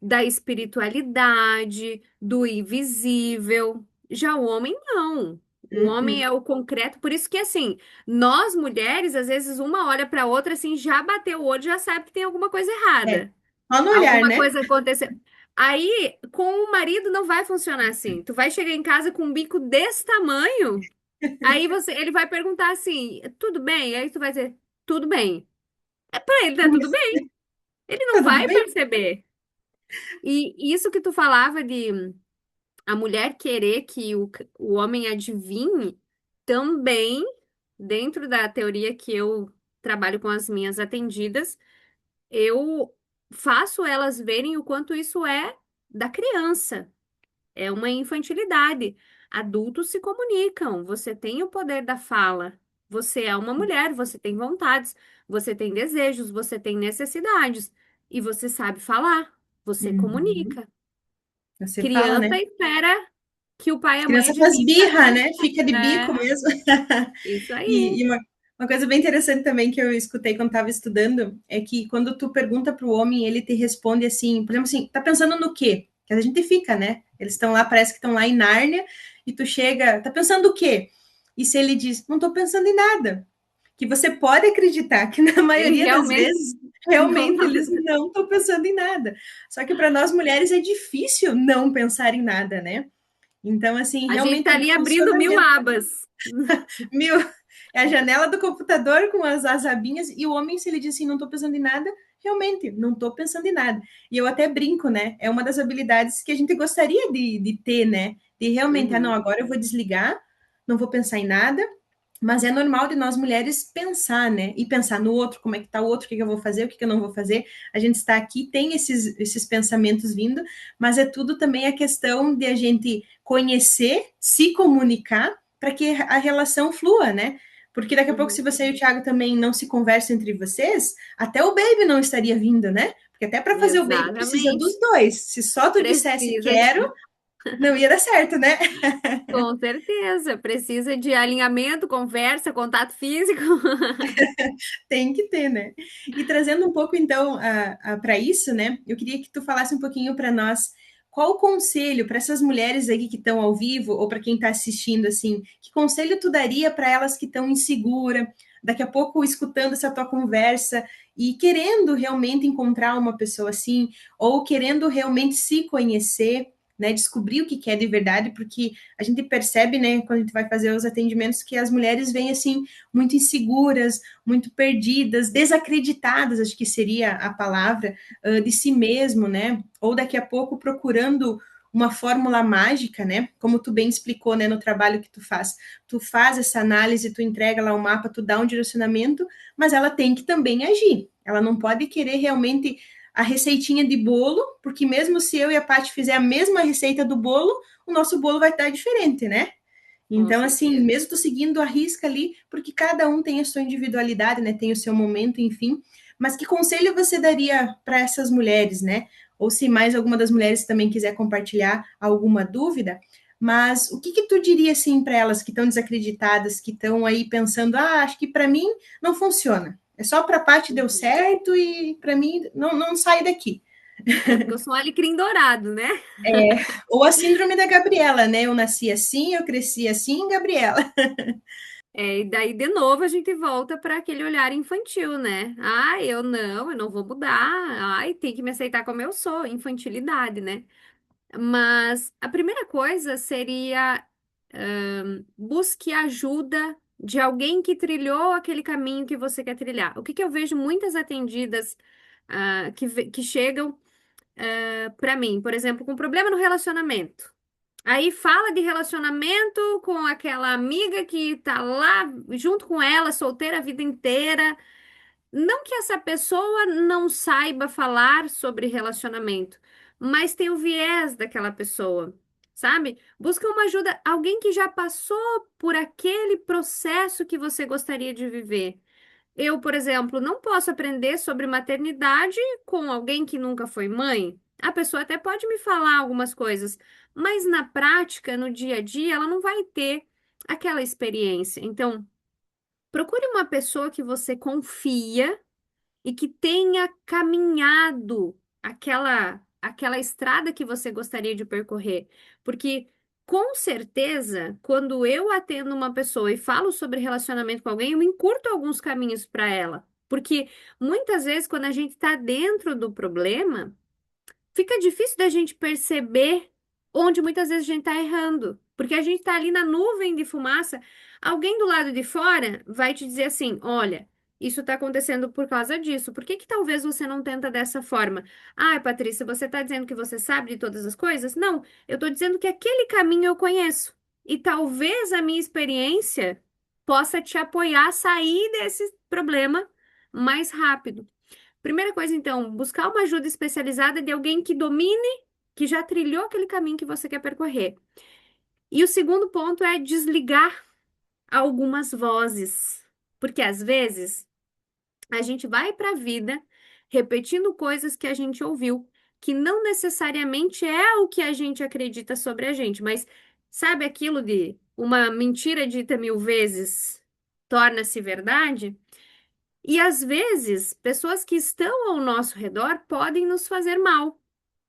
da espiritualidade, do invisível. Já o homem não. O homem uhum. é o concreto, por isso que assim, nós mulheres, às vezes uma olha para outra assim, já bateu o olho, já sabe que tem alguma coisa É, errada. só no olhar, Alguma né? coisa aconteceu. Aí, com o marido não vai funcionar assim. Tu vai chegar em casa com um bico desse tamanho, aí ele vai perguntar assim: "Tudo bem?" Aí tu vai dizer: "Tudo bem." É para ele tá tudo bem. Ele não Tá tudo vai bem? perceber. E isso que tu falava de a mulher querer que o homem adivinhe também, dentro da teoria que eu trabalho com as minhas atendidas, eu faço elas verem o quanto isso é da criança. É uma infantilidade. Adultos se comunicam, você tem o poder da fala. Você é uma mulher, você tem vontades, você tem desejos, você tem necessidades e você sabe falar, você Uhum. comunica. Você fala, Criança né? espera que o pai e a mãe Criança faz adivinhem a birra, né? resposta. Fica de bico É, mesmo. isso aí. E uma coisa bem interessante também que eu escutei quando estava estudando é que quando tu pergunta para o homem, ele te responde assim, por exemplo, assim, tá pensando no quê? Que a gente fica, né? Eles estão lá, parece que estão lá em Nárnia, e tu chega, tá pensando o quê? E se ele diz, não tô pensando em nada, que você pode acreditar que na Ele maioria das realmente vezes, não realmente tá eles pensando. não estão pensando em nada. Só que para nós mulheres é difícil não pensar em nada, né? Então, assim, A gente realmente tá é do ali abrindo mil funcionamento. abas. Mil, é a janela do computador com as abinhas, e o homem, se ele diz assim, não estou pensando em nada, realmente, não estou pensando em nada. E eu até brinco, né? É uma das habilidades que a gente gostaria de ter, né? De realmente, ah, não, Uhum. agora eu vou desligar, não vou pensar em nada, mas é normal de nós mulheres pensar, né? E pensar no outro, como é que tá o outro, o que, que eu vou fazer, o que, que eu não vou fazer. A gente está aqui, tem esses pensamentos vindo, mas é tudo também a questão de a gente conhecer, se comunicar, para que a relação flua, né? Porque daqui a pouco, se Uhum. você e o Thiago também não se conversam entre vocês, até o baby não estaria vindo, né? Porque até para fazer o baby precisa Exatamente. dos dois. Se só tu dissesse Precisa quero, de, não ia dar certo, né? com certeza, precisa de alinhamento, conversa, contato físico. Tem que ter, né? E trazendo um pouco, então, para isso, né? Eu queria que tu falasse um pouquinho para nós qual o conselho para essas mulheres aí que estão ao vivo, ou para quem está assistindo, assim, que conselho tu daria para elas que estão inseguras, daqui a pouco escutando essa tua conversa e querendo realmente encontrar uma pessoa assim, ou querendo realmente se conhecer, né? Descobrir o que quer de verdade, porque a gente percebe, né, quando a gente vai fazer os atendimentos, que as mulheres vêm assim muito inseguras, muito perdidas, desacreditadas, acho que seria a palavra, de si mesmo, né? Ou daqui a pouco procurando uma fórmula mágica, né? Como tu bem explicou, né, no trabalho que tu faz. Tu faz essa análise, tu entrega lá o mapa, tu dá um direcionamento, mas ela tem que também agir. Ela não pode querer realmente a receitinha de bolo, porque mesmo se eu e a Paty fizer a mesma receita do bolo, o nosso bolo vai estar diferente, né? Com Então, assim, certeza. mesmo tu seguindo a risca ali, porque cada um tem a sua individualidade, né? Tem o seu momento, enfim. Mas que conselho você daria para essas mulheres, né? Ou se mais alguma das mulheres também quiser compartilhar alguma dúvida, mas o que que tu diria assim para elas que estão desacreditadas, que estão aí pensando, ah, acho que para mim não funciona. É só para a parte deu Uhum. certo e para mim não sai daqui. É porque eu sou um alecrim dourado, né? Ou a síndrome da Gabriela, né? Eu nasci assim, eu cresci assim, Gabriela. É, e daí, de novo, a gente volta para aquele olhar infantil, né? Ah, eu não vou mudar. Ai, tem que me aceitar como eu sou. Infantilidade, né? Mas a primeira coisa seria, busque ajuda de alguém que trilhou aquele caminho que você quer trilhar. O que que eu vejo muitas atendidas, que chegam, para mim, por exemplo, com problema no relacionamento. Aí fala de relacionamento com aquela amiga que tá lá junto com ela, solteira a vida inteira. Não que essa pessoa não saiba falar sobre relacionamento, mas tem o viés daquela pessoa, sabe? Busca uma ajuda, alguém que já passou por aquele processo que você gostaria de viver. Eu, por exemplo, não posso aprender sobre maternidade com alguém que nunca foi mãe. A pessoa até pode me falar algumas coisas, mas na prática, no dia a dia, ela não vai ter aquela experiência. Então, procure uma pessoa que você confia e que tenha caminhado aquela estrada que você gostaria de percorrer. Porque com certeza, quando eu atendo uma pessoa e falo sobre relacionamento com alguém, eu encurto alguns caminhos para ela. Porque muitas vezes, quando a gente está dentro do problema, fica difícil da gente perceber onde muitas vezes a gente está errando. Porque a gente está ali na nuvem de fumaça, alguém do lado de fora vai te dizer assim: olha. isso está acontecendo por causa disso. Por que que talvez você não tenta dessa forma? Ah, Patrícia, você está dizendo que você sabe de todas as coisas? Não, eu estou dizendo que aquele caminho eu conheço. E talvez a minha experiência possa te apoiar a sair desse problema mais rápido. Primeira coisa, então, buscar uma ajuda especializada de alguém que domine, que já trilhou aquele caminho que você quer percorrer. E o segundo ponto é desligar algumas vozes. Porque às vezes a gente vai para a vida repetindo coisas que a gente ouviu, que não necessariamente é o que a gente acredita sobre a gente, mas sabe aquilo de uma mentira dita 1000 vezes torna-se verdade? E às vezes, pessoas que estão ao nosso redor podem nos fazer mal,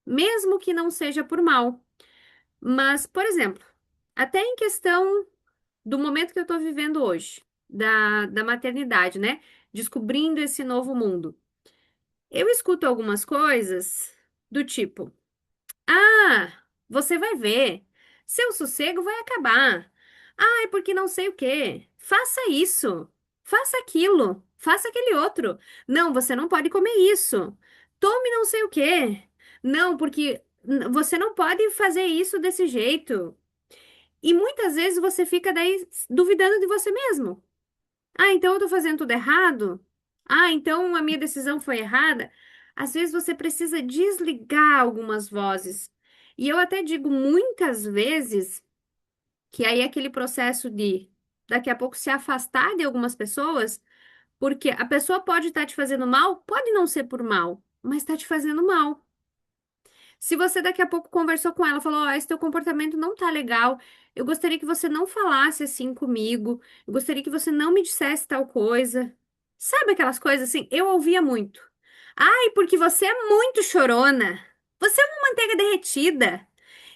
mesmo que não seja por mal. Mas, por exemplo, até em questão do momento que eu estou vivendo hoje, da maternidade, né? Descobrindo esse novo mundo. Eu escuto algumas coisas do tipo: ah, você vai ver, seu sossego vai acabar. Ai, porque não sei o quê. Faça isso, faça aquilo, faça aquele outro. Não, você não pode comer isso. Tome não sei o quê. Não, porque você não pode fazer isso desse jeito. E muitas vezes você fica daí duvidando de você mesmo. Ah, então eu tô fazendo tudo errado? Ah, então a minha decisão foi errada? Às vezes você precisa desligar algumas vozes. E eu até digo muitas vezes que aí é aquele processo de daqui a pouco se afastar de algumas pessoas, porque a pessoa pode estar te fazendo mal, pode não ser por mal, mas está te fazendo mal. Se você daqui a pouco conversou com ela, falou, ó, esse teu comportamento não tá legal, eu gostaria que você não falasse assim comigo, eu gostaria que você não me dissesse tal coisa. Sabe aquelas coisas assim? Eu ouvia muito. Ai, porque você é muito chorona. Você é uma manteiga derretida.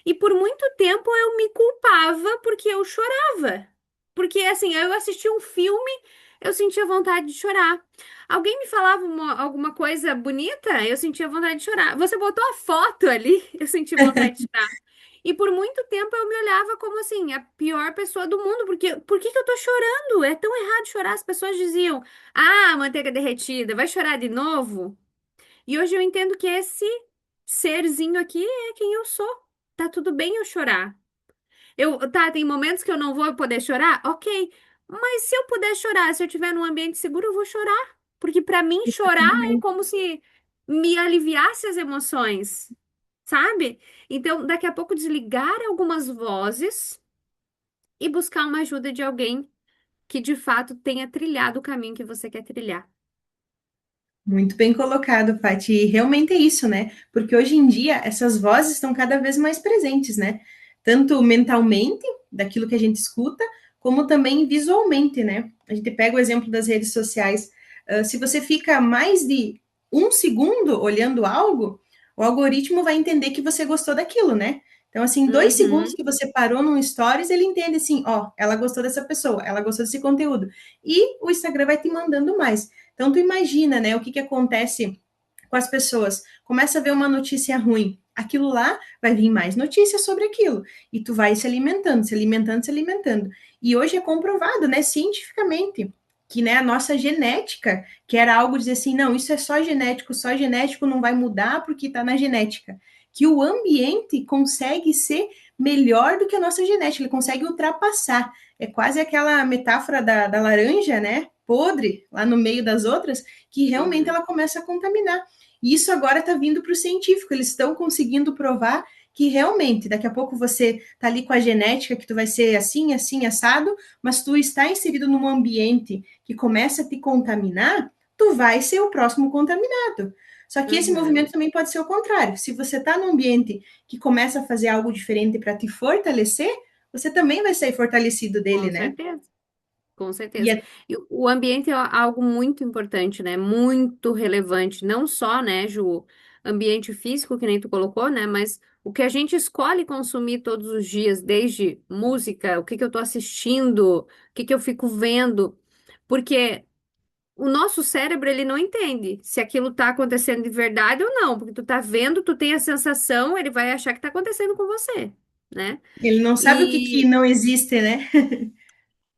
E por muito tempo eu me culpava porque eu chorava. Porque assim, eu assistia um filme, eu sentia vontade de chorar. Alguém me falava alguma coisa bonita, eu sentia vontade de chorar. Você botou a foto ali, eu senti vontade de chorar. E por muito tempo eu me olhava como assim, a pior pessoa do mundo, porque por que que eu tô chorando? É tão errado chorar. As pessoas diziam: "Ah, manteiga derretida, vai chorar de novo?" E hoje eu entendo que esse serzinho aqui é quem eu sou. Tá tudo bem eu chorar. Tá, tem momentos que eu não vou poder chorar? Ok. Mas se eu puder chorar, se eu estiver num ambiente seguro, eu vou chorar. Porque pra mim, E tá chorar tudo é bem. como se me aliviasse as emoções, sabe? Então, daqui a pouco, desligar algumas vozes e buscar uma ajuda de alguém que de fato tenha trilhado o caminho que você quer trilhar. Muito bem colocado, Paty. E realmente é isso, né? Porque hoje em dia essas vozes estão cada vez mais presentes, né? Tanto mentalmente, daquilo que a gente escuta, como também visualmente, né? A gente pega o exemplo das redes sociais. Se você fica mais de 1 segundo olhando algo, o algoritmo vai entender que você gostou daquilo, né? Então, assim, 2 segundos Uhum. que você parou num stories, ele entende assim, ó, ela gostou dessa pessoa, ela gostou desse conteúdo. E o Instagram vai te mandando mais. Então, tu imagina, né, o que acontece com as pessoas. Começa a ver uma notícia ruim. Aquilo lá vai vir mais notícias sobre aquilo. E tu vai se alimentando, se alimentando, se alimentando. E hoje é comprovado, né, cientificamente, que né, a nossa genética, que era algo dizer assim, não, isso é só genético não vai mudar porque está na genética. Que o ambiente consegue ser melhor do que a nossa genética, ele consegue ultrapassar. É quase aquela metáfora da laranja, né? Podre lá no meio das outras, que realmente Uhum. ela começa a contaminar. E isso agora está vindo para o científico, eles estão conseguindo provar que realmente, daqui a pouco você tá ali com a genética, que tu vai ser assim, assim, assado, mas tu está inserido num ambiente que começa a te contaminar, tu vai ser o próximo contaminado. Só que esse Uhum. movimento também pode ser o contrário. Se você está num ambiente que começa a fazer algo diferente para te fortalecer, você também vai sair fortalecido dele, Com né? certeza. Com E certeza. é E o ambiente é algo muito importante, né? Muito relevante. Não só, né, Ju, ambiente físico, que nem tu colocou, né? Mas o que a gente escolhe consumir todos os dias, desde música, o que que eu tô assistindo, o que que eu fico vendo. Porque o nosso cérebro, ele não entende se aquilo tá acontecendo de verdade ou não. Porque tu tá vendo, tu tem a sensação, ele vai achar que tá acontecendo com você, né? ele não sabe o que E não existe, né?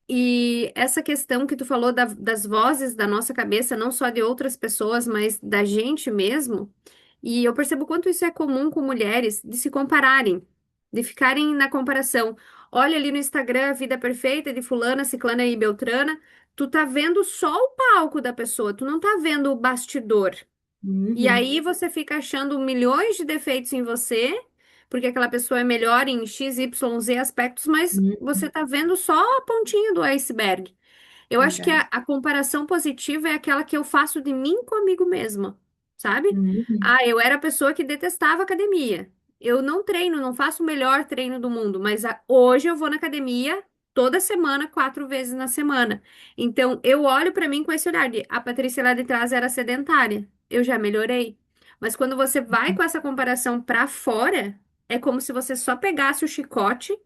E essa questão que tu falou das vozes da nossa cabeça, não só de outras pessoas, mas da gente mesmo. E eu percebo quanto isso é comum com mulheres, de se compararem, de ficarem na comparação. Olha ali no Instagram a vida perfeita de fulana, ciclana e beltrana. Tu tá vendo só o palco da pessoa, tu não tá vendo o bastidor. E Uhum, aí você fica achando milhões de defeitos em você, porque aquela pessoa é melhor em X, Y, Z aspectos, mas uhum, você tá vendo só a pontinha do iceberg. Eu acho que verdade. a comparação positiva é aquela que eu faço de mim comigo mesma, sabe? Uhum, Ah, eu era a pessoa que detestava academia. Eu não treino, não faço o melhor treino do mundo, mas hoje eu vou na academia toda semana, 4 vezes na semana. Então, eu olho pra mim com esse olhar de a Patrícia lá de trás era sedentária. Eu já melhorei. Mas quando você vai com essa comparação pra fora, é como se você só pegasse o chicote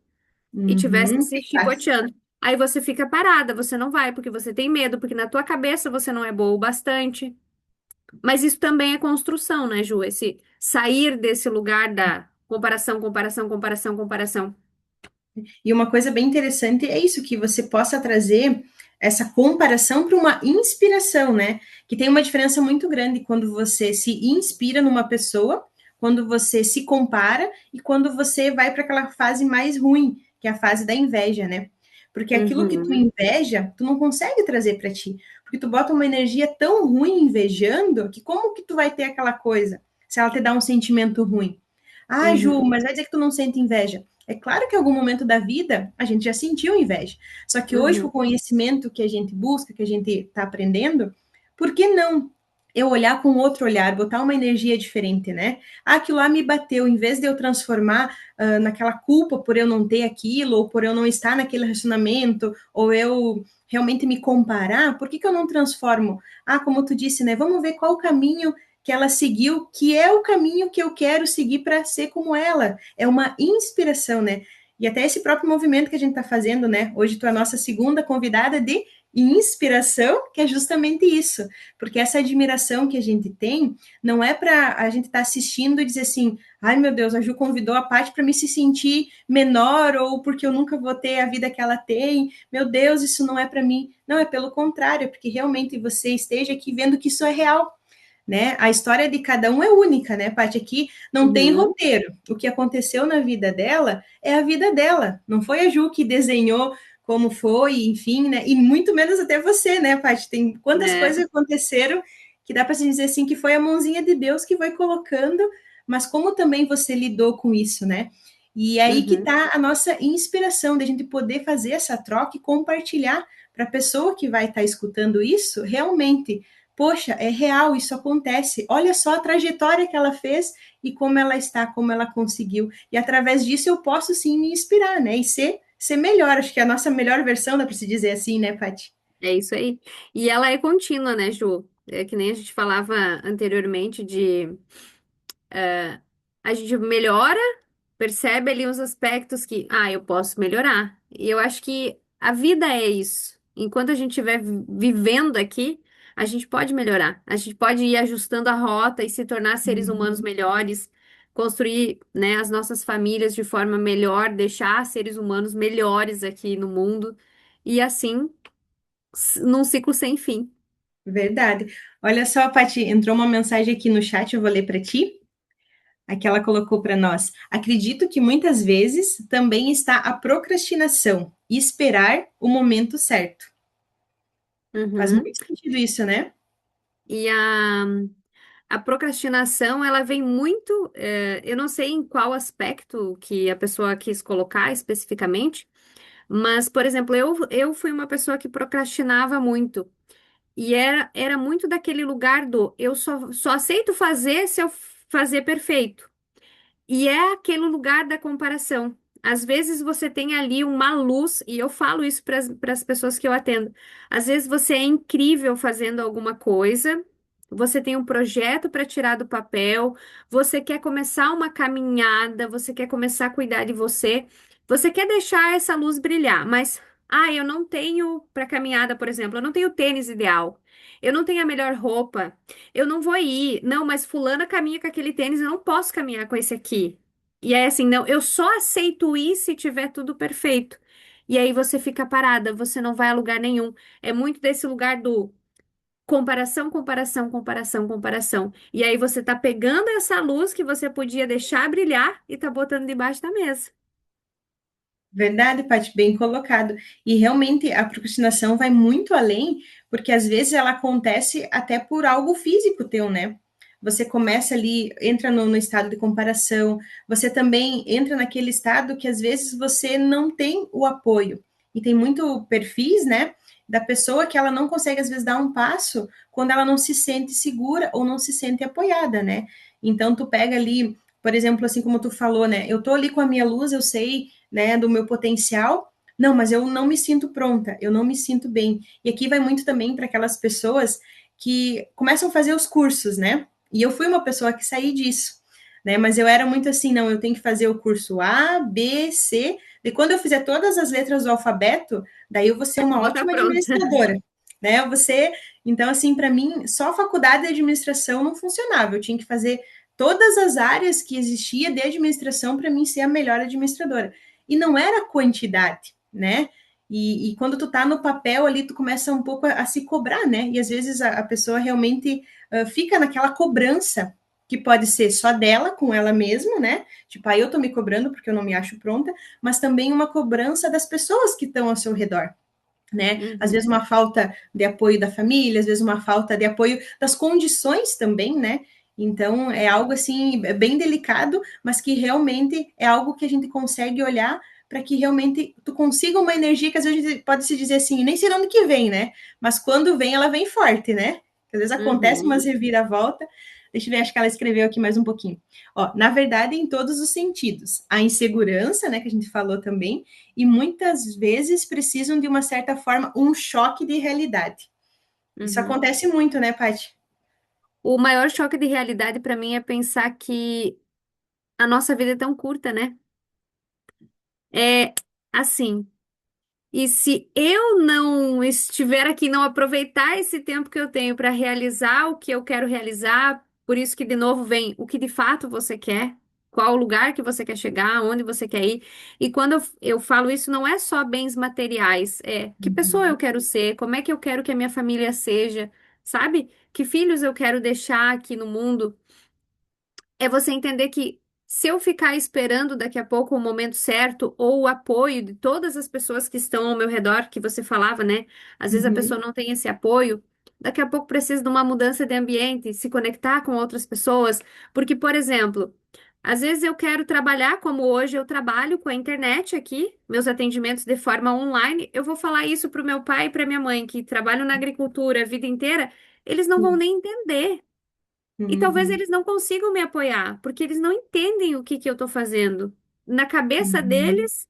e tivesse uhum, se chicoteando. Aí você fica parada, você não vai porque você tem medo, porque na tua cabeça você não é boa o bastante. Mas isso também é construção, né, Ju? Esse sair desse lugar da comparação, comparação, comparação, comparação. E uma coisa bem interessante é isso, que você possa trazer essa comparação para uma inspiração, né? Que tem uma diferença muito grande quando você se inspira numa pessoa, quando você se compara e quando você vai para aquela fase mais ruim, que é a fase da inveja, né? Porque aquilo que tu Uhum, inveja, tu não consegue trazer para ti, porque tu bota uma energia tão ruim invejando que como que tu vai ter aquela coisa se ela te dá um sentimento ruim? Ah, Ju, uhum, mas vai dizer que tu não sente inveja. É claro que em algum momento da vida a gente já sentiu inveja. Só que hoje, com o uhum, conhecimento que a gente busca, que a gente está aprendendo, por que não eu olhar com outro olhar, botar uma energia diferente, né? Ah, aquilo lá me bateu, em vez de eu transformar naquela culpa por eu não ter aquilo, ou por eu não estar naquele relacionamento, ou eu realmente me comparar, por que, que eu não transformo? Ah, como tu disse, né? Vamos ver qual o caminho que ela seguiu, que é o caminho que eu quero seguir para ser como ela. É uma inspiração, né? E até esse próprio movimento que a gente está fazendo, né? Hoje tu é a nossa segunda convidada de inspiração, que é justamente isso. Porque essa admiração que a gente tem não é para a gente estar tá assistindo e dizer assim, ai meu Deus, a Ju convidou a Paty para me se sentir menor ou porque eu nunca vou ter a vida que ela tem. Meu Deus, isso não é para mim. Não, é pelo contrário, é porque realmente você esteja aqui vendo que isso é real, né? A história de cada um é única, né, Paty? Aqui não tem uhum. roteiro. O que aconteceu na vida dela é a vida dela. Não foi a Ju que desenhou como foi, enfim, né? E muito menos até você, né, Paty? Tem quantas É, coisas aconteceram que dá para se dizer assim que foi a mãozinha de Deus que foi colocando, mas como também você lidou com isso, né? E aí que uhum. está a nossa inspiração de a gente poder fazer essa troca e compartilhar para a pessoa que vai estar tá escutando isso realmente. Poxa, é real, isso acontece. Olha só a trajetória que ela fez e como ela está, como ela conseguiu. E através disso eu posso sim me inspirar, né? E ser melhor. Acho que é a nossa melhor versão, dá para se dizer assim, né, Paty? É isso aí. E ela é contínua, né, Ju? É que nem a gente falava anteriormente de a gente melhora, percebe ali os aspectos que, eu posso melhorar. E eu acho que a vida é isso. Enquanto a gente estiver vivendo aqui, a gente pode melhorar. A gente pode ir ajustando a rota e se tornar seres humanos Uhum. melhores, construir, né, as nossas famílias de forma melhor, deixar seres humanos melhores aqui no mundo. E assim, num ciclo sem fim. Verdade. Olha só, Paty, entrou uma mensagem aqui no chat, eu vou ler para ti. Aqui ela colocou para nós. Acredito que muitas vezes também está a procrastinação e esperar o momento certo. Faz Uhum. muito sentido isso, né? E a procrastinação, ela vem muito, eu não sei em qual aspecto que a pessoa quis colocar especificamente, mas, por exemplo, eu fui uma pessoa que procrastinava muito. E era muito daquele lugar do eu só aceito fazer se eu fazer perfeito. E é aquele lugar da comparação. Às vezes você tem ali uma luz, e eu falo isso para as pessoas que eu atendo. Às vezes você é incrível fazendo alguma coisa, você tem um projeto para tirar do papel, você quer começar uma caminhada, você quer começar a cuidar de você, você quer deixar essa luz brilhar, mas, eu não tenho para caminhada, por exemplo, eu não tenho o tênis ideal, eu não tenho a melhor roupa. Eu não vou ir. Não, mas fulana caminha com aquele tênis, eu não posso caminhar com esse aqui. E é assim, não, eu só aceito ir se tiver tudo perfeito. e aí você fica parada, você não vai a lugar nenhum. É muito desse lugar do comparação, comparação, comparação, comparação. E aí você tá pegando essa luz que você podia deixar brilhar e tá botando debaixo da mesa. Verdade, Paty, bem colocado. E realmente a procrastinação vai muito além, porque às vezes ela acontece até por algo físico teu, né? Você começa ali, entra no estado de comparação, você também entra naquele estado que às vezes você não tem o apoio. E tem muito perfis, né, da pessoa que ela não consegue às vezes dar um passo quando ela não se sente segura ou não se sente apoiada, né? Então tu pega ali, por exemplo, assim como tu falou, né? Eu tô ali com a minha luz, eu sei, né, do meu potencial. Não, mas eu não me sinto pronta, eu não me sinto bem. E aqui vai muito também para aquelas pessoas que começam a fazer os cursos, né? E eu fui uma pessoa que saí disso, né? Mas eu era muito assim, não, eu tenho que fazer o curso A, B, C. E quando eu fizer todas as letras do alfabeto, daí eu vou ser uma Vou estar ótima pronta. administradora, né? Você, então assim, para mim, só a faculdade de administração não funcionava. Eu tinha que fazer todas as áreas que existia de administração para mim ser a melhor administradora. E não era quantidade, né? E quando tu tá no papel ali, tu começa um pouco a se cobrar, né? E às vezes a pessoa realmente fica naquela cobrança que pode ser só dela, com ela mesma, né? Tipo, aí eu tô me cobrando porque eu não me acho pronta, mas também uma cobrança das pessoas que estão ao seu redor, né? Às vezes Uhum, uma falta de apoio da família, às vezes uma falta de apoio das condições também, né? Então é algo assim bem delicado, mas que realmente é algo que a gente consegue olhar para que realmente tu consiga uma energia que às vezes pode se dizer assim, nem sei onde que vem, né? Mas quando vem, ela vem forte, né? Às vezes acontece umas uhum, reviravolta. Deixa eu ver, acho que ela escreveu aqui mais um pouquinho. Ó, na verdade, em todos os sentidos. A insegurança, né, que a gente falou também, e muitas vezes precisam de uma certa forma um choque de realidade. Isso uhum. acontece muito, né, Paty? O maior choque de realidade para mim é pensar que a nossa vida é tão curta, né? É assim. E se eu não estiver aqui, não aproveitar esse tempo que eu tenho para realizar o que eu quero realizar, por isso que de novo vem o que de fato você quer, qual o lugar que você quer chegar, onde você quer ir. E quando eu falo isso, não é só bens materiais, é que pessoa eu Uhum, quero ser, como é que eu quero que a minha família seja, sabe? Que filhos eu quero deixar aqui no mundo. É você entender que se eu ficar esperando daqui a pouco o momento certo ou o apoio de todas as pessoas que estão ao meu redor, que você falava, né? Às vezes a pessoa uhum, não tem esse apoio, daqui a pouco precisa de uma mudança de ambiente, se conectar com outras pessoas, porque, por exemplo, às vezes eu quero trabalhar como hoje eu trabalho com a internet aqui, meus atendimentos de forma online, eu vou falar isso para o meu pai e para minha mãe, que trabalham na agricultura a vida inteira, eles não vão nem entender. E talvez uhum, eles não consigam me apoiar, porque eles não entendem o que que eu estou fazendo. Na cabeça uhum, deles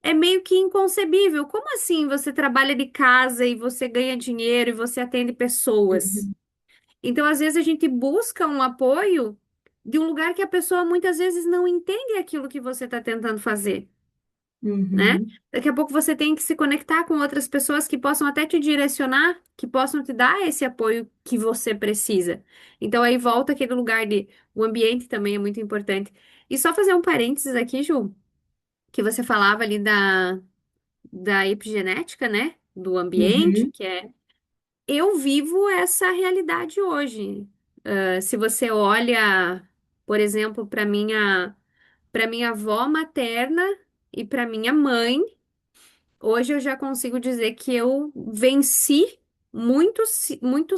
é meio que inconcebível. Como assim você trabalha de casa e você ganha dinheiro e você atende pessoas? uhum, Então, às vezes, a gente busca um apoio de um lugar que a pessoa muitas vezes não entende aquilo que você está tentando fazer, né? uhum, Daqui a pouco você tem que se conectar com outras pessoas que possam até te direcionar, que possam te dar esse apoio que você precisa. Então aí volta aquele lugar de o ambiente também é muito importante. E só fazer um parênteses aqui, Ju, que você falava ali da epigenética, né? Do ambiente, uhum, que é eu vivo essa realidade hoje. Se você olha, por exemplo, para minha avó materna e para minha mãe. Hoje eu já consigo dizer que eu venci muitos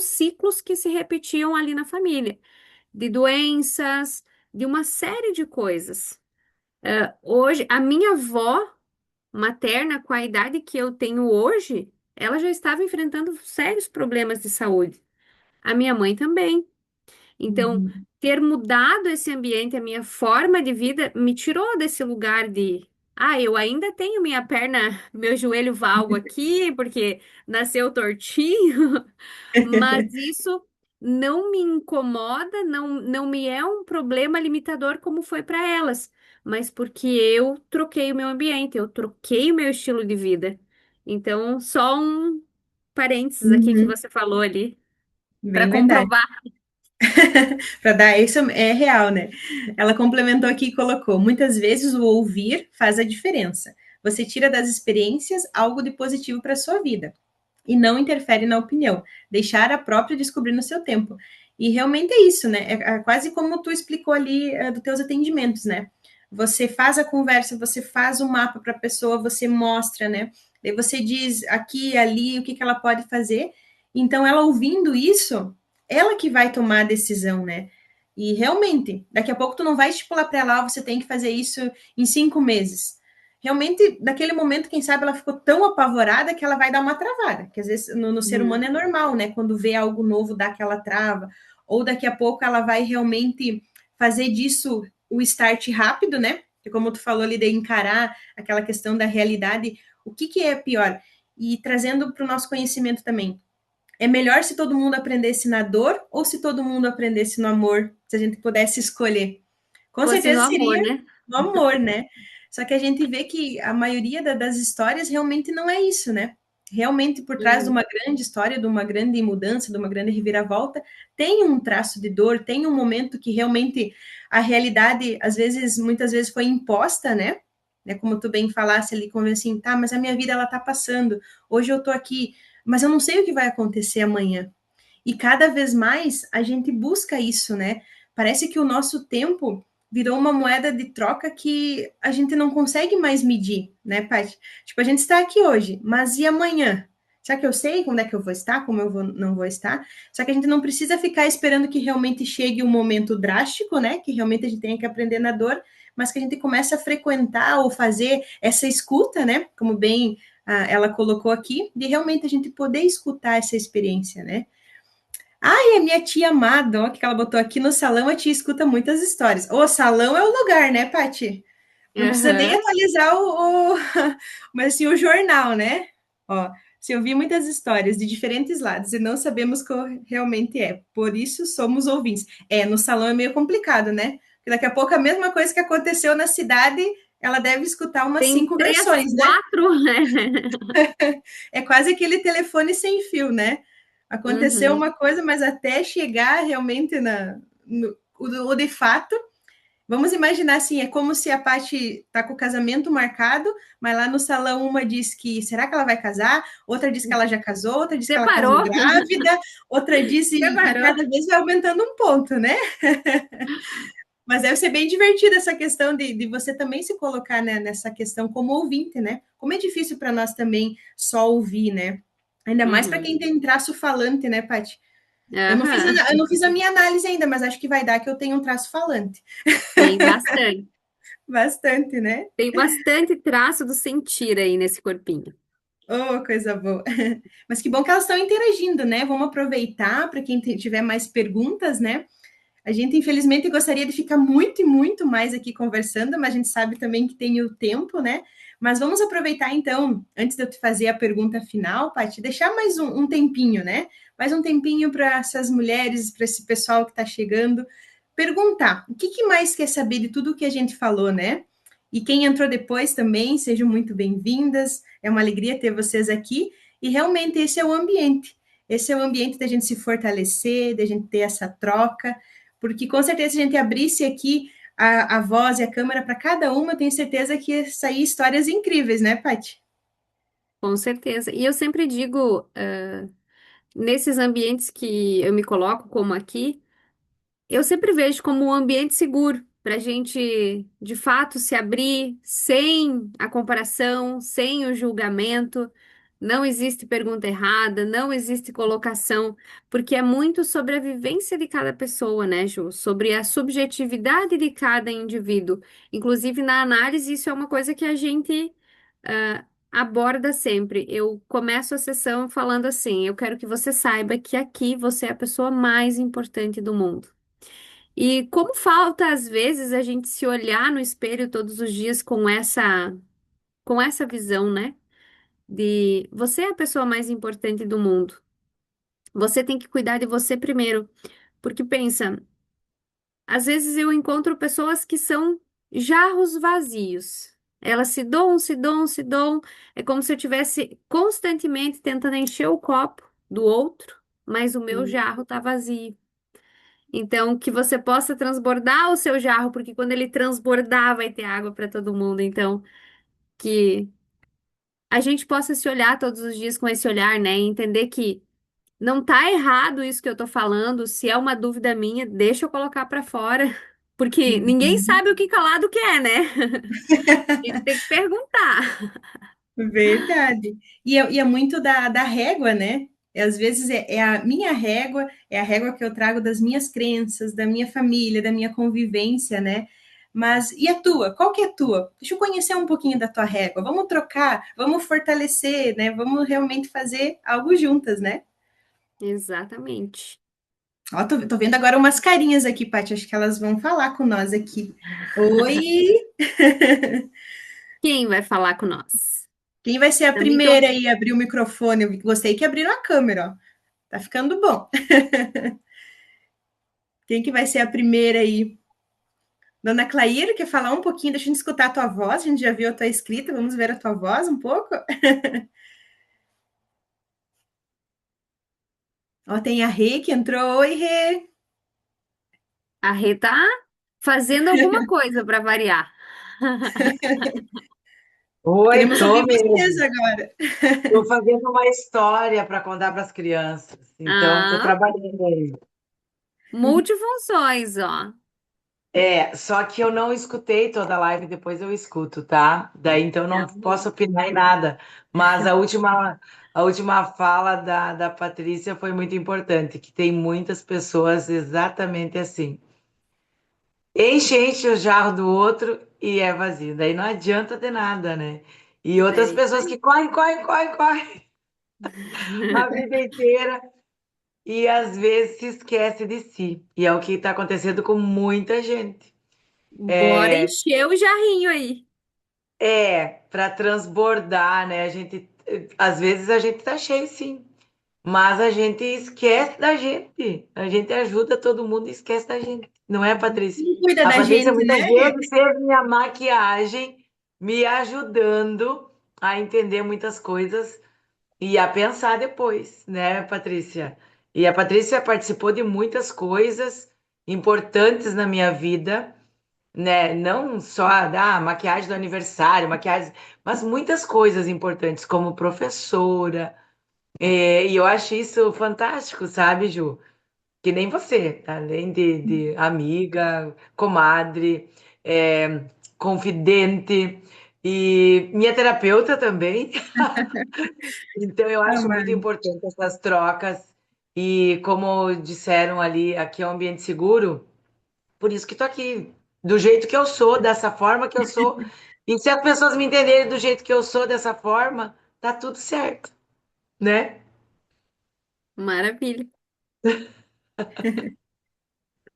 ciclos que se repetiam ali na família, de doenças, de uma série de coisas. Hoje, a minha avó materna, com a idade que eu tenho hoje, ela já estava enfrentando sérios problemas de saúde. A minha mãe também. Então, uhum, ter mudado esse ambiente, a minha forma de vida, me tirou desse lugar de, eu ainda tenho minha perna, meu joelho valgo aqui, porque nasceu tortinho, mas isso não me incomoda, não me é um problema limitador como foi para elas, mas porque eu troquei o meu ambiente, eu troquei o meu estilo de vida. Então, só um parênteses aqui que uhum. você falou ali, para Bem verdade. comprovar. Para dar isso é real, né? Ela complementou aqui e colocou: muitas vezes o ouvir faz a diferença. Você tira das experiências algo de positivo para a sua vida e não interfere na opinião. Deixar a própria descobrir no seu tempo. E realmente é isso, né? É quase como tu explicou ali dos teus atendimentos, né? Você faz a conversa, você faz o mapa para a pessoa, você mostra, né? Daí você diz aqui, ali, o que, que ela pode fazer. Então, ela ouvindo isso, ela que vai tomar a decisão, né? E realmente, daqui a pouco tu não vai estipular para ela, você tem que fazer isso em 5 meses. Realmente, naquele momento, quem sabe ela ficou tão apavorada que ela vai dar uma travada, que às vezes no ser humano é normal, né? Quando vê algo novo, dá aquela trava, ou daqui a pouco ela vai realmente fazer disso o start rápido, né? Que como tu falou ali de encarar aquela questão da realidade, o que, que é pior? E trazendo para o nosso conhecimento também, é melhor se todo mundo aprendesse na dor ou se todo mundo aprendesse no amor, se a gente pudesse escolher? Com Fosse no certeza amor, seria né? no amor, né? Só que a gente vê que a maioria das histórias realmente não é isso, né? Realmente, por trás de Uhum. uma grande história, de uma grande mudança, de uma grande reviravolta, tem um traço de dor, tem um momento que realmente a realidade, às vezes, muitas vezes foi imposta, né? Como tu bem falasse ali, como assim, tá, mas a minha vida ela tá passando, hoje eu tô aqui, mas eu não sei o que vai acontecer amanhã. E cada vez mais a gente busca isso, né? Parece que o nosso tempo virou uma moeda de troca que a gente não consegue mais medir, né, Paty? Tipo, a gente está aqui hoje, mas e amanhã? Será que eu sei quando é que eu vou estar, como não vou estar? Só que a gente não precisa ficar esperando que realmente chegue um momento drástico, né? Que realmente a gente tenha que aprender na dor, mas que a gente comece a frequentar ou fazer essa escuta, né? Como bem ela colocou aqui, de realmente a gente poder escutar essa experiência, né? Ai, a minha tia amada, ó, que ela botou aqui no salão, a tia escuta muitas histórias. O salão é o lugar, né, Paty? Não precisa nem Aham. atualizar mas assim, o jornal, né? Ó, se ouvir muitas histórias de diferentes lados e não sabemos qual realmente é. Por isso somos ouvintes. No salão é meio complicado, né? Porque daqui a pouco a mesma coisa que aconteceu na cidade, ela deve escutar umas Tem 5 três, versões, né? quatro, né? É quase aquele telefone sem fio, né? Aconteceu Uhum. uma coisa, mas até chegar realmente o de fato, vamos imaginar assim, é como se a Paty tá com o casamento marcado, mas lá no salão uma diz que será que ela vai casar, outra diz que ela já casou, outra diz que ela casou Separou? grávida, outra diz e Separou. cada vez vai aumentando um ponto, né? Mas deve ser bem divertido essa questão de você também se colocar, né, nessa questão como ouvinte, né? Como é difícil para nós também só ouvir, né? Ainda mais para Uhum. quem tem traço falante, né, Paty? Aham. Eu não fiz a minha análise ainda, mas acho que vai dar que eu tenho um traço falante. Tem bastante. Bastante, né? Tem bastante traço do sentir aí nesse corpinho. Oh, coisa boa. Mas que bom que elas estão interagindo, né? Vamos aproveitar para quem tiver mais perguntas, né? A gente, infelizmente, gostaria de ficar muito e muito mais aqui conversando, mas a gente sabe também que tem o tempo, né? Mas vamos aproveitar, então, antes de eu te fazer a pergunta final, Paty, deixar mais um tempinho, né? Mais um tempinho para essas mulheres, para esse pessoal que está chegando, perguntar o que, que mais quer saber de tudo que a gente falou, né? E quem entrou depois também, sejam muito bem-vindas. É uma alegria ter vocês aqui. E realmente esse é o ambiente. Esse é o ambiente da gente se fortalecer, da gente ter essa troca, porque com certeza se a gente abrisse aqui a voz e a câmera para cada uma, eu tenho certeza que ia sair histórias incríveis, né, Paty? Com certeza. E eu sempre digo, nesses ambientes que eu me coloco, como aqui, eu sempre vejo como um ambiente seguro para a gente, de fato, se abrir sem a comparação, sem o julgamento. Não existe pergunta errada, não existe colocação, porque é muito sobre a vivência de cada pessoa, né, Ju? Sobre a subjetividade de cada indivíduo. Inclusive, na análise, isso é uma coisa que a gente aborda sempre. Eu começo a sessão falando assim: eu quero que você saiba que aqui você é a pessoa mais importante do mundo. E como falta, às vezes, a gente se olhar no espelho todos os dias com essa visão, né? De você é a pessoa mais importante do mundo. Você tem que cuidar de você primeiro. Porque pensa, às vezes eu encontro pessoas que são jarros vazios. Elas se doam, se doam, se doam. É como se eu tivesse constantemente tentando encher o copo do outro, mas o meu jarro tá vazio. Então, que você possa transbordar o seu jarro, porque quando ele transbordar, vai ter água para todo mundo. Então, que a gente possa se olhar todos os dias com esse olhar, né? E entender que não tá errado isso que eu tô falando. Se é uma dúvida minha, deixa eu colocar pra fora. Porque ninguém Uhum. sabe o que calado quer, né? A gente tem que perguntar. Verdade. E é muito da régua, né? Às vezes é a minha régua, é a régua que eu trago das minhas crenças, da minha família, da minha convivência, né? Mas e a tua? Qual que é a tua? Deixa eu conhecer um pouquinho da tua régua. Vamos trocar, vamos fortalecer, né? Vamos realmente fazer algo juntas, né? Exatamente. Ó, tô vendo agora umas carinhas aqui, Paty. Acho que elas vão falar com nós aqui. Oi! Quem vai falar com nós? Quem vai ser a Também tô. primeira aí a abrir o microfone? Eu gostei que abriram a câmera, ó. Tá ficando bom. Quem que vai ser a primeira aí? Dona Clair, quer falar um pouquinho? Deixa a gente escutar a tua voz. A gente já viu a tua escrita, vamos ver a tua voz um pouco. Ó, tem a Rê que entrou. Oi, Rê. A Rê tá fazendo alguma coisa para variar. Oi, Queremos tô ouvir vocês mesmo. agora. Tô fazendo uma história para contar para as crianças. Então, tô Ah, trabalhando aí. multifunções, ó. Só que eu não escutei toda a live, depois eu escuto, tá? Daí então Tá não bom. posso opinar em nada. Mas a última fala da Patrícia foi muito importante, que tem muitas pessoas exatamente assim. Enche o jarro do outro e é vazio. Daí não adianta de nada, né? E outras É isso pessoas que aí. correm, correm, correm, correm a vida inteira. E às vezes se esquece de si. E é o que está acontecendo com muita gente. Bora encher o jarrinho aí. Para transbordar, né? Às vezes a gente tá cheio, sim, mas a gente esquece da gente. A gente ajuda todo mundo e esquece da gente. Não é, Patrícia? Quem cuida A da Patrícia gente, muitas né, Rê? vezes fez minha maquiagem, me ajudando a entender muitas coisas e a pensar depois, né, Patrícia? E a Patrícia participou de muitas coisas importantes na minha vida, né? Não só da maquiagem do aniversário, maquiagem, mas muitas coisas importantes, como professora. E eu acho isso fantástico, sabe, Ju? Que nem você, além de amiga, comadre, confidente e minha terapeuta também. Então, eu acho muito Amado. importante essas trocas. E como disseram ali, aqui é um ambiente seguro, por isso que estou aqui, do jeito que eu sou, dessa forma que eu sou. E se as pessoas me entenderem do jeito que eu sou, dessa forma, tá tudo certo, né? Maravilha.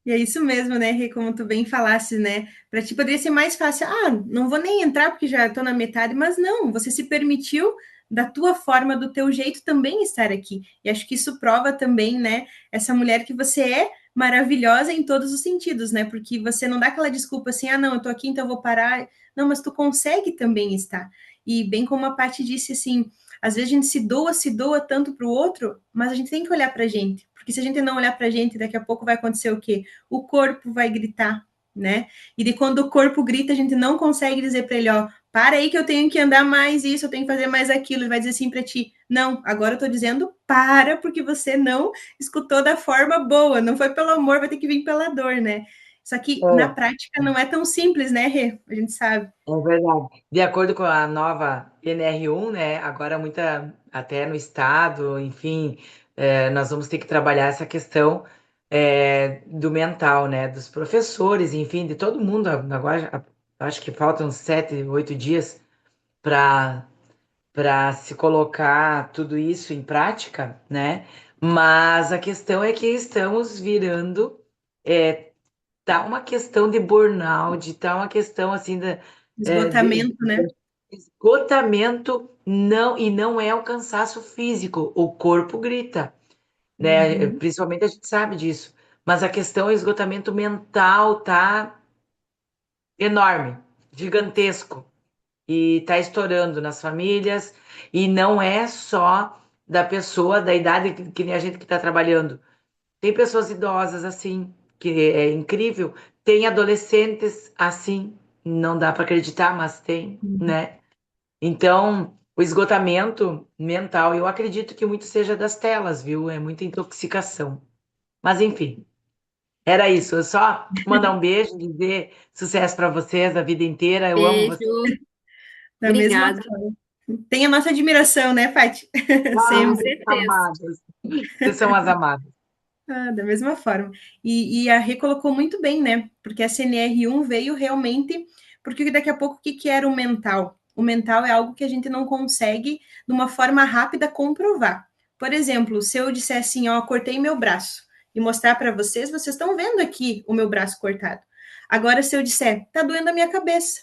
E é isso mesmo, né, Rê, como tu bem falasse, né? Para ti poderia ser mais fácil. Ah, não vou nem entrar porque já estou na metade, mas não, você se permitiu da tua forma, do teu jeito também estar aqui. E acho que isso prova também, né, essa mulher que você é maravilhosa em todos os sentidos, né? Porque você não dá aquela desculpa assim, ah, não, eu tô aqui, então eu vou parar. Não, mas tu consegue também estar. E bem como a Paty disse assim, às vezes a gente se doa tanto para o outro, mas a gente tem que olhar para a gente, porque se a gente não olhar para a gente, daqui a pouco vai acontecer o quê? O corpo vai gritar, né? E de quando o corpo grita, a gente não consegue dizer para ele, ó, para aí que eu tenho que andar mais isso, eu tenho que fazer mais aquilo. Ele vai dizer assim para ti, não, agora eu tô dizendo para, porque você não escutou da forma boa, não foi pelo amor, vai ter que vir pela dor, né? Só que na É. prática não é tão simples, né, Rê? A gente sabe. É verdade. De acordo com a nova NR1, né? Agora muita, até no estado, enfim, nós vamos ter que trabalhar essa questão do mental, né? Dos professores, enfim, de todo mundo. Agora acho que faltam 7, 8 dias para se colocar tudo isso em prática, né? Mas a questão é que estamos virando, tá uma questão de burnout, tá uma questão assim de Esgotamento, né? esgotamento, não, e não é o cansaço físico, o corpo grita, né? Uhum. Principalmente a gente sabe disso, mas a questão é o esgotamento mental, tá enorme, gigantesco, e tá estourando nas famílias, e não é só da pessoa da idade que nem a gente que está trabalhando. Tem pessoas idosas assim, que é incrível. Tem adolescentes assim, não dá para acreditar, mas tem, Uhum. né? Então, o esgotamento mental, eu acredito que muito seja das telas, viu? É muita intoxicação. Mas enfim, era isso. Eu só mandar um beijo, dizer sucesso para vocês a vida inteira. Eu amo vocês. Beijo, Da mesma obrigada, forma. Tem a nossa admiração, né, Paty? com Ai, Sempre. certeza. amadas. Vocês são as amadas. Ah, da mesma forma. E a Rê colocou muito bem, né? Porque a CNR1 veio realmente. Porque daqui a pouco, o que, que era o mental? O mental é algo que a gente não consegue, de uma forma rápida, comprovar. Por exemplo, se eu disser assim, ó, cortei meu braço, e mostrar para vocês, vocês estão vendo aqui o meu braço cortado. Agora, se eu disser, tá doendo a minha cabeça,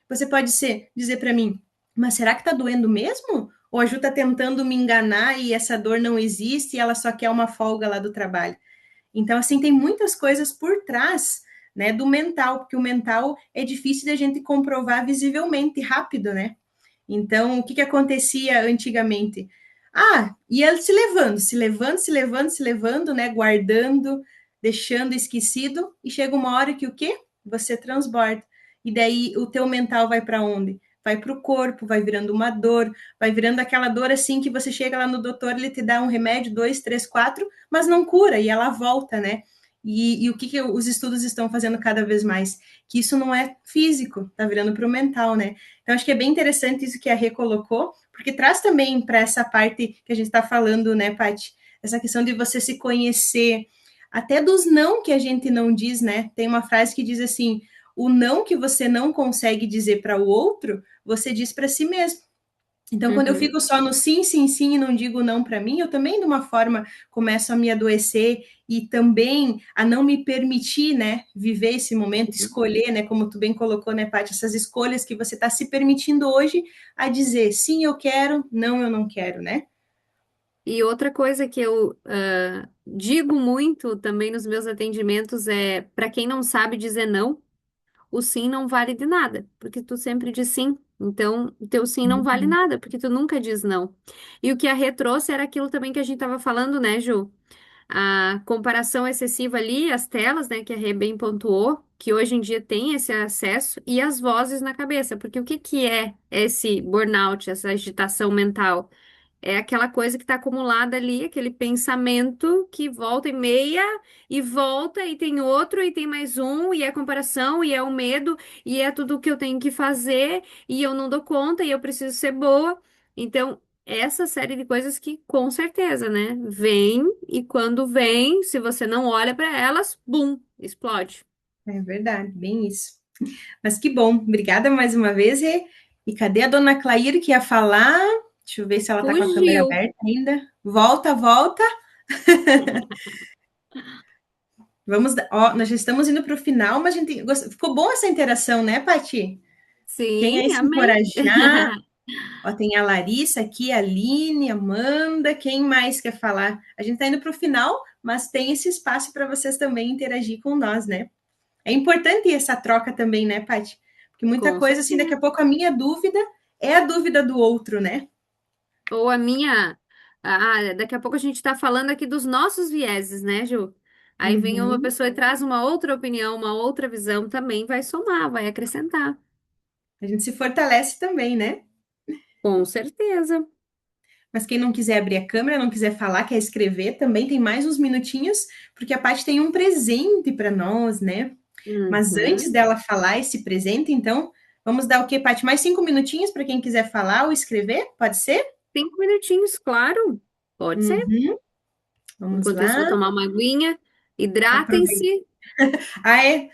você pode dizer para mim, mas será que tá doendo mesmo? Ou a Ju tá tentando me enganar e essa dor não existe e ela só quer uma folga lá do trabalho? Então, assim, tem muitas coisas por trás, né, do mental, porque o mental é difícil de a gente comprovar visivelmente, rápido, né? Então, o que que acontecia antigamente? Ah, ia se levando, se levando, se levando, se levando, né, guardando, deixando esquecido, e chega uma hora que o quê? Você transborda. E daí o teu mental vai para onde? Vai para o corpo, vai virando uma dor, vai virando aquela dor assim que você chega lá no doutor, ele te dá um remédio, dois, três, quatro, mas não cura, e ela volta, né? E o que, que os estudos estão fazendo cada vez mais? Que isso não é físico, tá virando para o mental, né? Então, acho que é bem interessante isso que a Rê colocou, porque traz também para essa parte que a gente está falando, né, Paty? Essa questão de você se conhecer, até dos não que a gente não diz, né? Tem uma frase que diz assim: o não que você não consegue dizer para o outro, você diz para si mesmo. Então, quando eu Uhum. fico só no sim, sim, sim e não digo não para mim, eu também, de uma forma, começo a me adoecer e também a não me permitir, né, viver esse momento, escolher, né, como tu bem colocou, né, Paty, essas escolhas que você está se permitindo hoje a dizer sim, eu quero, não, eu não quero, né? E outra coisa que eu digo muito também nos meus atendimentos é, para quem não sabe dizer não, o sim não vale de nada, porque tu sempre diz sim. Então, o teu sim não vale Uhum. nada, porque tu nunca diz não. E o que a Rê trouxe era aquilo também que a gente estava falando, né, Ju? A comparação excessiva ali, as telas, né, que a Rê bem pontuou, que hoje em dia tem esse acesso, e as vozes na cabeça. Porque o que que é esse burnout, essa agitação mental? É aquela coisa que está acumulada ali, aquele pensamento que volta e meia, e volta, e tem outro, e tem mais um, e é comparação, e é o medo, e é tudo o que eu tenho que fazer, e eu não dou conta, e eu preciso ser boa. Então, essa série de coisas que, com certeza, né, vem, e quando vem, se você não olha para elas, bum, explode. É verdade, bem isso. Mas que bom, obrigada mais uma vez, Rê. E cadê a dona Clair que ia falar? Deixa eu ver se ela está com a câmera Fugiu. aberta ainda. Volta, volta. Vamos, ó, nós já estamos indo para o final, mas a gente ficou bom essa interação, né, Pati? Quem aí Sim, se amei. encorajar? Ó, tem a Larissa aqui, a Aline, a Amanda, quem mais quer falar? A gente está indo para o final, mas tem esse espaço para vocês também interagir com nós, né? É importante essa troca também, né, Pati? Porque muita Com coisa, assim, daqui a certeza. pouco a minha dúvida é a dúvida do outro, né? Ou a minha. Daqui a pouco a gente está falando aqui dos nossos vieses, né, Ju? Aí vem uma Uhum. pessoa e traz uma outra opinião, uma outra visão, também vai somar, vai acrescentar. A gente se fortalece também, né? Com certeza. Mas quem não quiser abrir a câmera, não quiser falar, quer escrever, também tem mais uns minutinhos, porque a Paty tem um presente para nós, né? Mas antes Uhum. dela falar esse presente, então, vamos dar o quê, Paty? Mais 5 minutinhos para quem quiser falar ou escrever? Pode ser? 5 minutinhos, claro. Pode ser. Uhum. Vamos Enquanto isso, vou lá. tomar uma aguinha. Aproveita. Hidratem-se. Ah, é.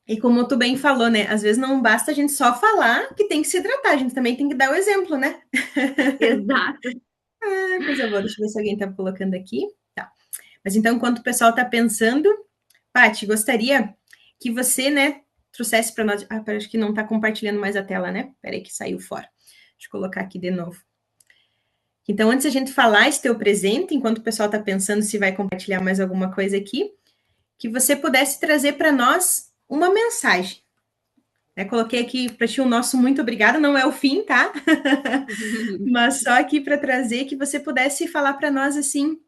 E como tu bem falou, né? Às vezes não basta a gente só falar que tem que se hidratar, a gente também tem que dar o exemplo, né? Exato. Ah, coisa boa. Deixa eu ver se alguém está colocando aqui. Tá. Mas então, enquanto o pessoal está pensando, Paty, gostaria que você, né, trouxesse para nós. Ah, acho que não está compartilhando mais a tela, né? Peraí que saiu fora. Deixa eu colocar aqui de novo. Então, antes a gente falar esse teu presente, enquanto o pessoal está pensando se vai compartilhar mais alguma coisa aqui, que você pudesse trazer para nós uma mensagem. Né? Coloquei aqui para ti o nosso muito obrigado, não é o fim, tá? Mas só aqui para trazer que você pudesse falar para nós assim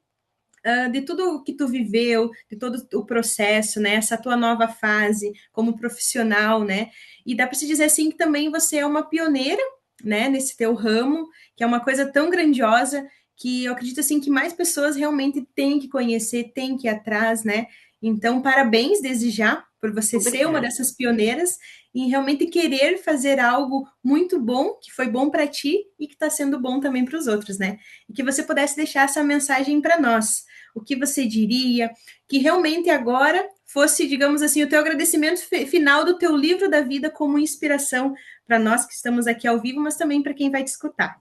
de tudo que tu viveu, de todo o processo, né? Essa tua nova fase como profissional, né? E dá para se dizer assim que também você é uma pioneira, né? Nesse teu ramo, que é uma coisa tão grandiosa que eu acredito assim que mais pessoas realmente têm que conhecer, têm que ir atrás, né? Então, parabéns desde já por você ser uma Obrigada. dessas pioneiras e realmente querer fazer algo muito bom, que foi bom para ti e que está sendo bom também para os outros, né? E que você pudesse deixar essa mensagem para nós. O que você diria? Que realmente agora fosse, digamos assim, o teu agradecimento final do teu livro da vida como inspiração para nós que estamos aqui ao vivo, mas também para quem vai te escutar.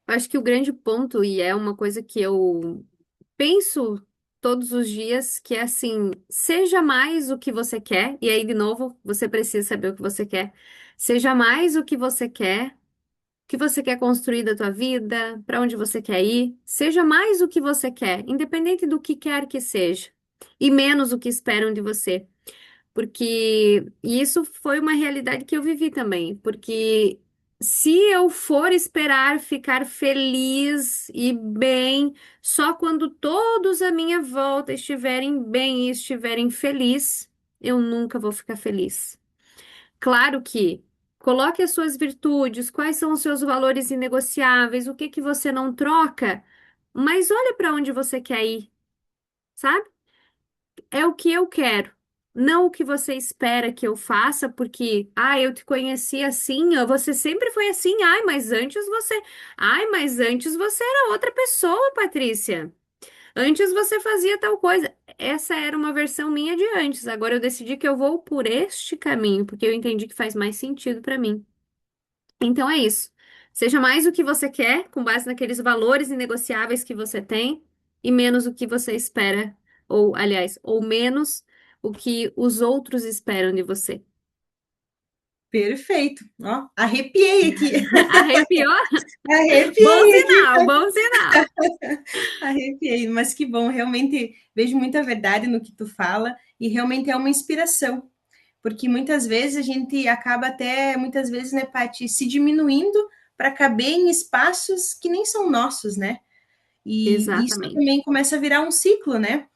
Acho que o grande ponto, e é uma coisa que eu penso todos os dias, que é assim, seja mais o que você quer, e aí, de novo, você precisa saber o que você quer. Seja mais o que você quer construir da tua vida, para onde você quer ir. Seja mais o que você quer, independente do que quer que seja, e menos o que esperam de você. Porque e isso foi uma realidade que eu vivi também, porque se eu for esperar ficar feliz e bem só quando todos à minha volta estiverem bem e estiverem felizes, eu nunca vou ficar feliz. Claro que coloque as suas virtudes, quais são os seus valores inegociáveis, o que que você não troca, mas olha para onde você quer ir, sabe? É o que eu quero, não o que você espera que eu faça, porque, eu te conheci assim, ó, você sempre foi assim, mas antes você era outra pessoa, Patrícia. Antes você fazia tal coisa. Essa era uma versão minha de antes. Agora eu decidi que eu vou por este caminho, porque eu entendi que faz mais sentido para mim. Então é isso. Seja mais o que você quer, com base naqueles valores inegociáveis que você tem, e menos o que você espera, ou, aliás, ou menos o que os outros esperam de você. Perfeito. Ó, arrepiei aqui. Arrepiou? Bom Arrepiei aqui. sinal, bom sinal. Arrepiei, mas que bom, realmente vejo muita verdade no que tu fala e realmente é uma inspiração, porque muitas vezes a gente acaba até, muitas vezes, né, Paty, se diminuindo para caber em espaços que nem são nossos, né? E isso Exatamente. também começa a virar um ciclo, né?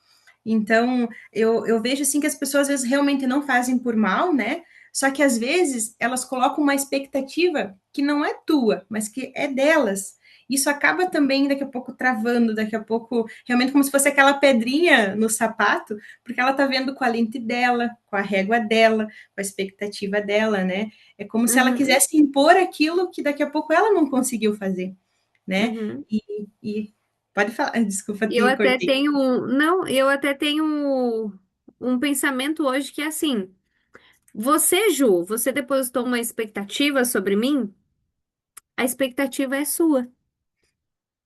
Então, eu vejo assim que as pessoas às vezes realmente não fazem por mal, né? Só que às vezes elas colocam uma expectativa que não é tua, mas que é delas. Isso acaba também daqui a pouco travando, daqui a pouco realmente como se fosse aquela pedrinha no sapato, porque ela tá vendo com a lente dela, com a régua dela, com a expectativa dela, né? É como se ela Uhum, quisesse impor aquilo que daqui a pouco ela não conseguiu fazer, né? uhum. E pode falar, desculpa, Eu te até cortei. tenho, não, eu até tenho um pensamento hoje que é assim, você, Ju, você depositou uma expectativa sobre mim? A expectativa é sua.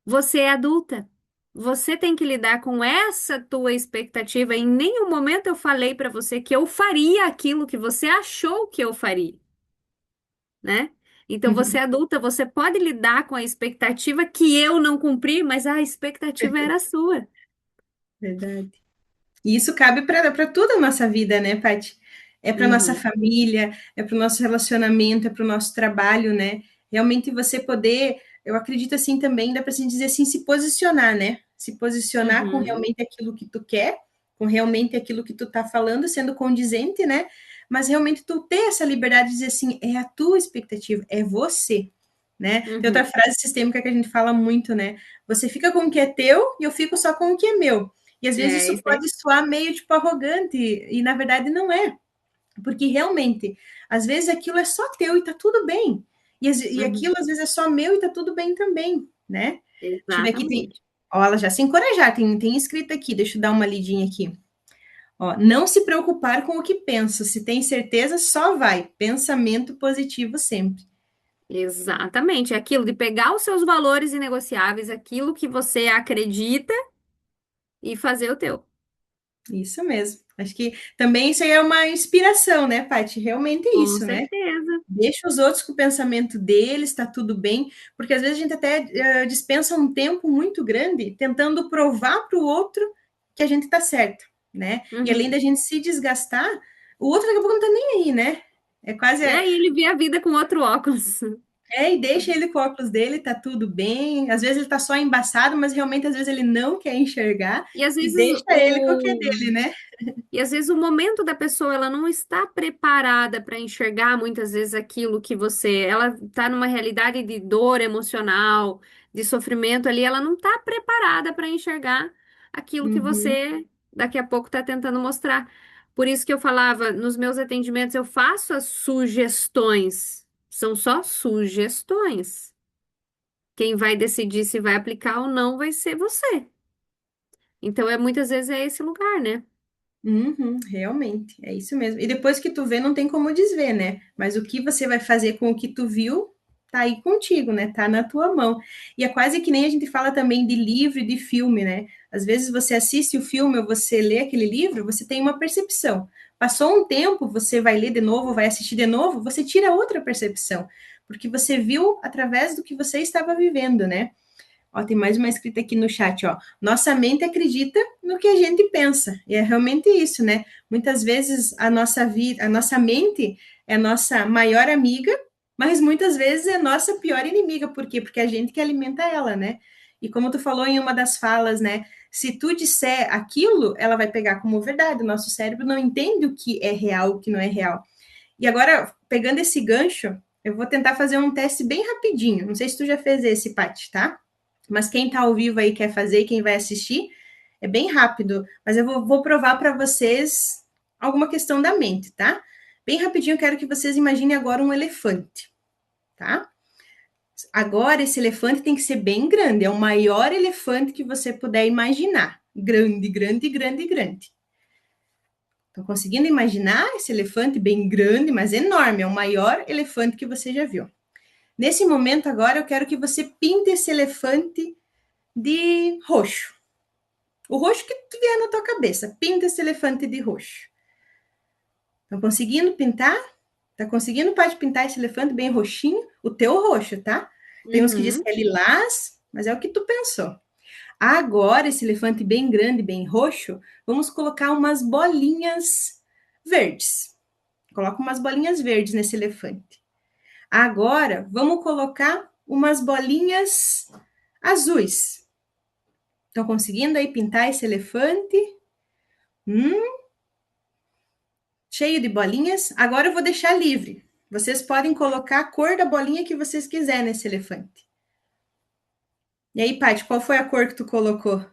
Você é adulta. Você tem que lidar com essa tua expectativa. Em nenhum momento eu falei para você que eu faria aquilo que você achou que eu faria, né? Então você é Uhum, adulta, você pode lidar com a expectativa que eu não cumpri, mas a expectativa era sua. verdade. E isso cabe para toda a nossa vida, né, Paty? É para nossa Uhum, família, é para o nosso relacionamento, é para o nosso trabalho, né? Realmente você poder, eu acredito assim também, dá para se dizer assim, se posicionar, né? Se posicionar com uhum, realmente aquilo que tu quer, com realmente aquilo que tu tá falando, sendo condizente, né? Mas realmente tu ter essa liberdade de dizer assim, é a tua expectativa, é você, né? Tem outra uhum. frase sistêmica que a gente fala muito, né? Você fica com o que é teu e eu fico só com o que é meu. E às vezes É isso isso aí. pode soar meio tipo arrogante, e na verdade não é, porque realmente, às vezes aquilo é só teu e tá tudo bem, e Uhum, aquilo às vezes é só meu e tá tudo bem também, né? Deixa eu ver aqui, tem, exatamente. ó, ela já se encorajar, tem escrito aqui, deixa eu dar uma lidinha aqui. Ó, não se preocupar com o que pensa, se tem certeza, só vai. Pensamento positivo sempre. Exatamente. É aquilo de pegar os seus valores inegociáveis, aquilo que você acredita e fazer o teu. Isso mesmo. Acho que também isso aí é uma inspiração, né, Paty? Realmente é Com isso, né? certeza. Deixa os outros com o pensamento deles, está tudo bem, porque às vezes a gente até dispensa um tempo muito grande tentando provar para o outro que a gente está certo, né? E além Uhum. da gente se desgastar, o outro daqui a pouco não está nem aí, né? É quase. E aí ele vê a vida com outro óculos. É, e deixa ele com o óculos dele, tá tudo bem. Às vezes ele tá só embaçado, mas realmente às vezes ele não quer enxergar E às e vezes deixa ele com o que é o dele, né? E às vezes o momento da pessoa ela não está preparada para enxergar muitas vezes aquilo que ela está numa realidade de dor emocional, de sofrimento ali, ela não está preparada para enxergar aquilo que Uhum, você daqui a pouco está tentando mostrar. Por isso que eu falava, nos meus atendimentos eu faço as sugestões, são só sugestões. Quem vai decidir se vai aplicar ou não vai ser você. Então é muitas vezes é esse lugar, né? uhum, realmente, é isso mesmo. E depois que tu vê, não tem como desver, né? Mas o que você vai fazer com o que tu viu, tá aí contigo, né? Tá na tua mão. E é quase que nem a gente fala também de livro e de filme, né? Às vezes você assiste o filme ou você lê aquele livro, você tem uma percepção. Passou um tempo, você vai ler de novo, vai assistir de novo, você tira outra percepção, porque você viu através do que você estava vivendo, né? Ó, tem mais uma escrita aqui no chat, ó. Nossa mente acredita no que a gente pensa. E é realmente isso, né? Muitas vezes a nossa vida, a nossa mente é a nossa maior amiga, mas muitas vezes é a nossa pior inimiga. Por quê? Porque a gente que alimenta ela, né? E como tu falou em uma das falas, né? Se tu disser aquilo, ela vai pegar como verdade. O nosso cérebro não entende o que é real, o que não é real. E agora, pegando esse gancho, eu vou tentar fazer um teste bem rapidinho. Não sei se tu já fez esse, Paty, tá? Mas quem está ao vivo aí quer fazer, quem vai assistir, é bem rápido. Mas eu vou provar para vocês alguma questão da mente, tá? Bem rapidinho, eu quero que vocês imaginem agora um elefante, tá? Agora, esse elefante tem que ser bem grande, é o maior elefante que você puder imaginar. Grande, grande, grande, grande. Estão conseguindo imaginar esse elefante bem grande, mas enorme? É o maior elefante que você já viu. Nesse momento, agora, eu quero que você pinte esse elefante de roxo. O roxo que vier na tua cabeça. Pinta esse elefante de roxo. Estão conseguindo pintar? Tá conseguindo? Pode pintar esse elefante bem roxinho? O teu roxo, tá? Tem uns que dizem Uhum, que é lilás, mas é o que tu pensou. Agora, esse elefante bem grande, bem roxo, vamos colocar umas bolinhas verdes. Coloca umas bolinhas verdes nesse elefante. Agora, vamos colocar umas bolinhas azuis. Estão conseguindo aí pintar esse elefante? Hum, cheio de bolinhas. Agora eu vou deixar livre. Vocês podem colocar a cor da bolinha que vocês quiserem nesse elefante. E aí, Paty, qual foi a cor que tu colocou?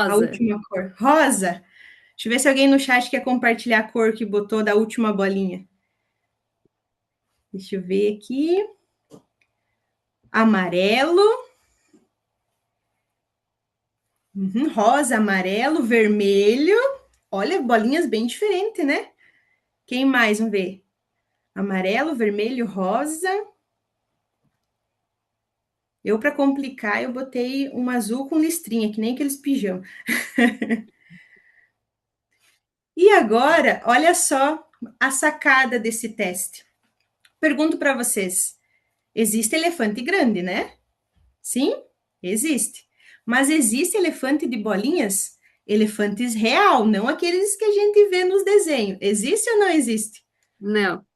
A rosa. última cor. Rosa. Deixa eu ver se alguém no chat quer compartilhar a cor que botou da última bolinha. Deixa eu ver aqui. Amarelo. Uhum, rosa, amarelo, vermelho. Olha, bolinhas bem diferentes, né? Quem mais? Vamos ver. Amarelo, vermelho, rosa. Eu, para complicar, eu botei um azul com listrinha, que nem aqueles pijamas. E agora, olha só a sacada desse teste. Pergunto para vocês: existe elefante grande, né? Sim, existe. Mas existe elefante de bolinhas? Elefantes real, não aqueles que a gente vê nos desenhos. Existe ou não existe? Não.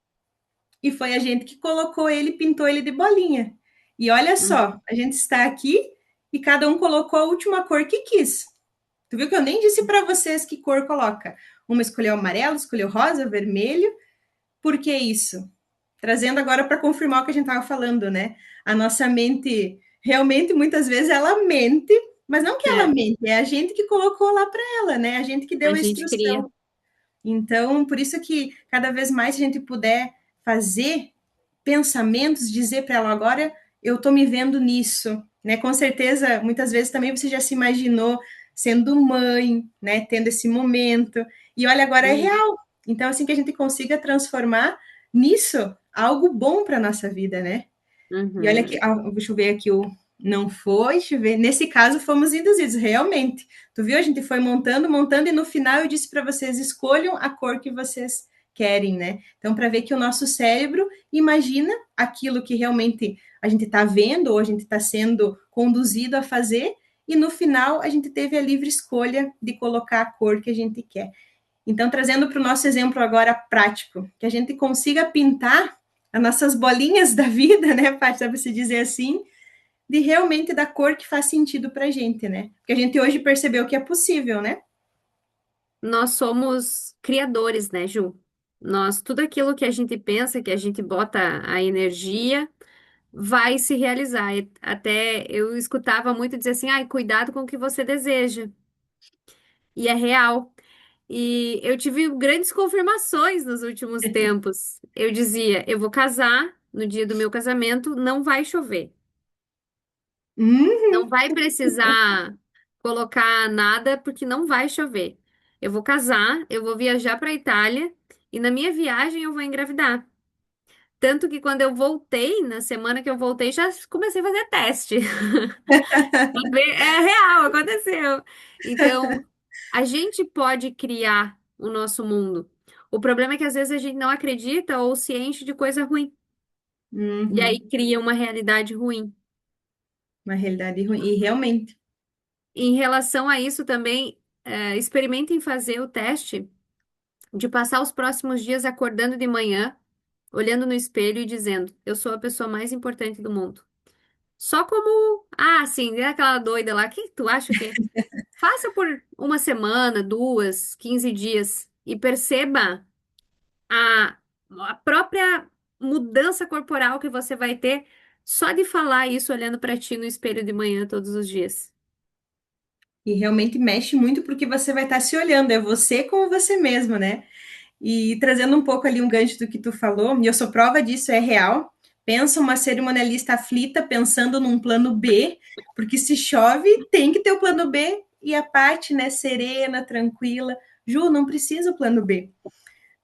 E foi a gente que colocou ele, pintou ele de bolinha. E olha Uhum. só, a gente está aqui e cada um colocou a última cor que quis. Tu viu que eu nem disse para vocês que cor coloca. Uma escolheu amarelo, escolheu rosa, vermelho. Por que isso? Trazendo agora para confirmar o que a gente estava falando, né? A nossa mente realmente muitas vezes ela mente, mas não que ela É, mente, é a gente que colocou lá para ela, né? A gente que deu a a gente cria. instrução. Então, por isso que cada vez mais a gente puder fazer pensamentos, dizer para ela agora eu estou me vendo nisso, né? Com certeza, muitas vezes também você já se imaginou sendo mãe, né? Tendo esse momento e olha agora é Uhum. real. Então assim que a gente consiga transformar nisso algo bom para nossa vida, né? E olha aqui, Uhum. deixa eu ver aqui o não foi, deixa eu ver. Nesse caso, fomos induzidos, realmente. Tu viu? A gente foi montando, montando, e no final eu disse para vocês: escolham a cor que vocês querem, né? Então, para ver que o nosso cérebro imagina aquilo que realmente a gente está vendo ou a gente está sendo conduzido a fazer, e no final a gente teve a livre escolha de colocar a cor que a gente quer. Então, trazendo para o nosso exemplo agora prático, que a gente consiga pintar as nossas bolinhas da vida, né, Paty, dá para se dizer assim, de realmente da cor que faz sentido para a gente, né? Porque a gente hoje percebeu que é possível, né? Nós somos criadores, né, Ju? Tudo aquilo que a gente pensa, que a gente bota a energia, vai se realizar. Até eu escutava muito dizer assim, ai, cuidado com o que você deseja. E é real. E eu tive grandes confirmações nos últimos tempos. Eu dizia, eu vou casar, no dia do meu casamento não vai chover. Não Uhum. vai precisar colocar nada porque não vai chover. Eu vou casar, eu vou viajar para a Itália e na minha viagem eu vou engravidar. Tanto que quando eu voltei, na semana que eu voltei, já comecei a fazer teste. É real, aconteceu. Então, a gente pode criar o nosso mundo. O problema é que às vezes a gente não acredita ou se enche de coisa ruim. E aí Uhum. cria uma realidade ruim. Uma realidade ruim. E realmente. Em relação a isso também, experimentem fazer o teste de passar os próximos dias acordando de manhã, olhando no espelho e dizendo: Eu sou a pessoa mais importante do mundo. Só como, sim, é aquela doida lá, que tu acha que é? Faça por uma semana, duas, 15 dias e perceba a, a própria mudança corporal que você vai ter só de falar isso olhando para ti no espelho de manhã todos os dias. E realmente mexe muito porque você vai estar se olhando, é você com você mesmo, né? E trazendo um pouco ali um gancho do que tu falou, e eu sou prova disso, é real. Pensa uma cerimonialista aflita pensando num plano B, porque se chove, tem que ter o plano B, e a parte, né, serena, tranquila. Ju, não precisa o plano B,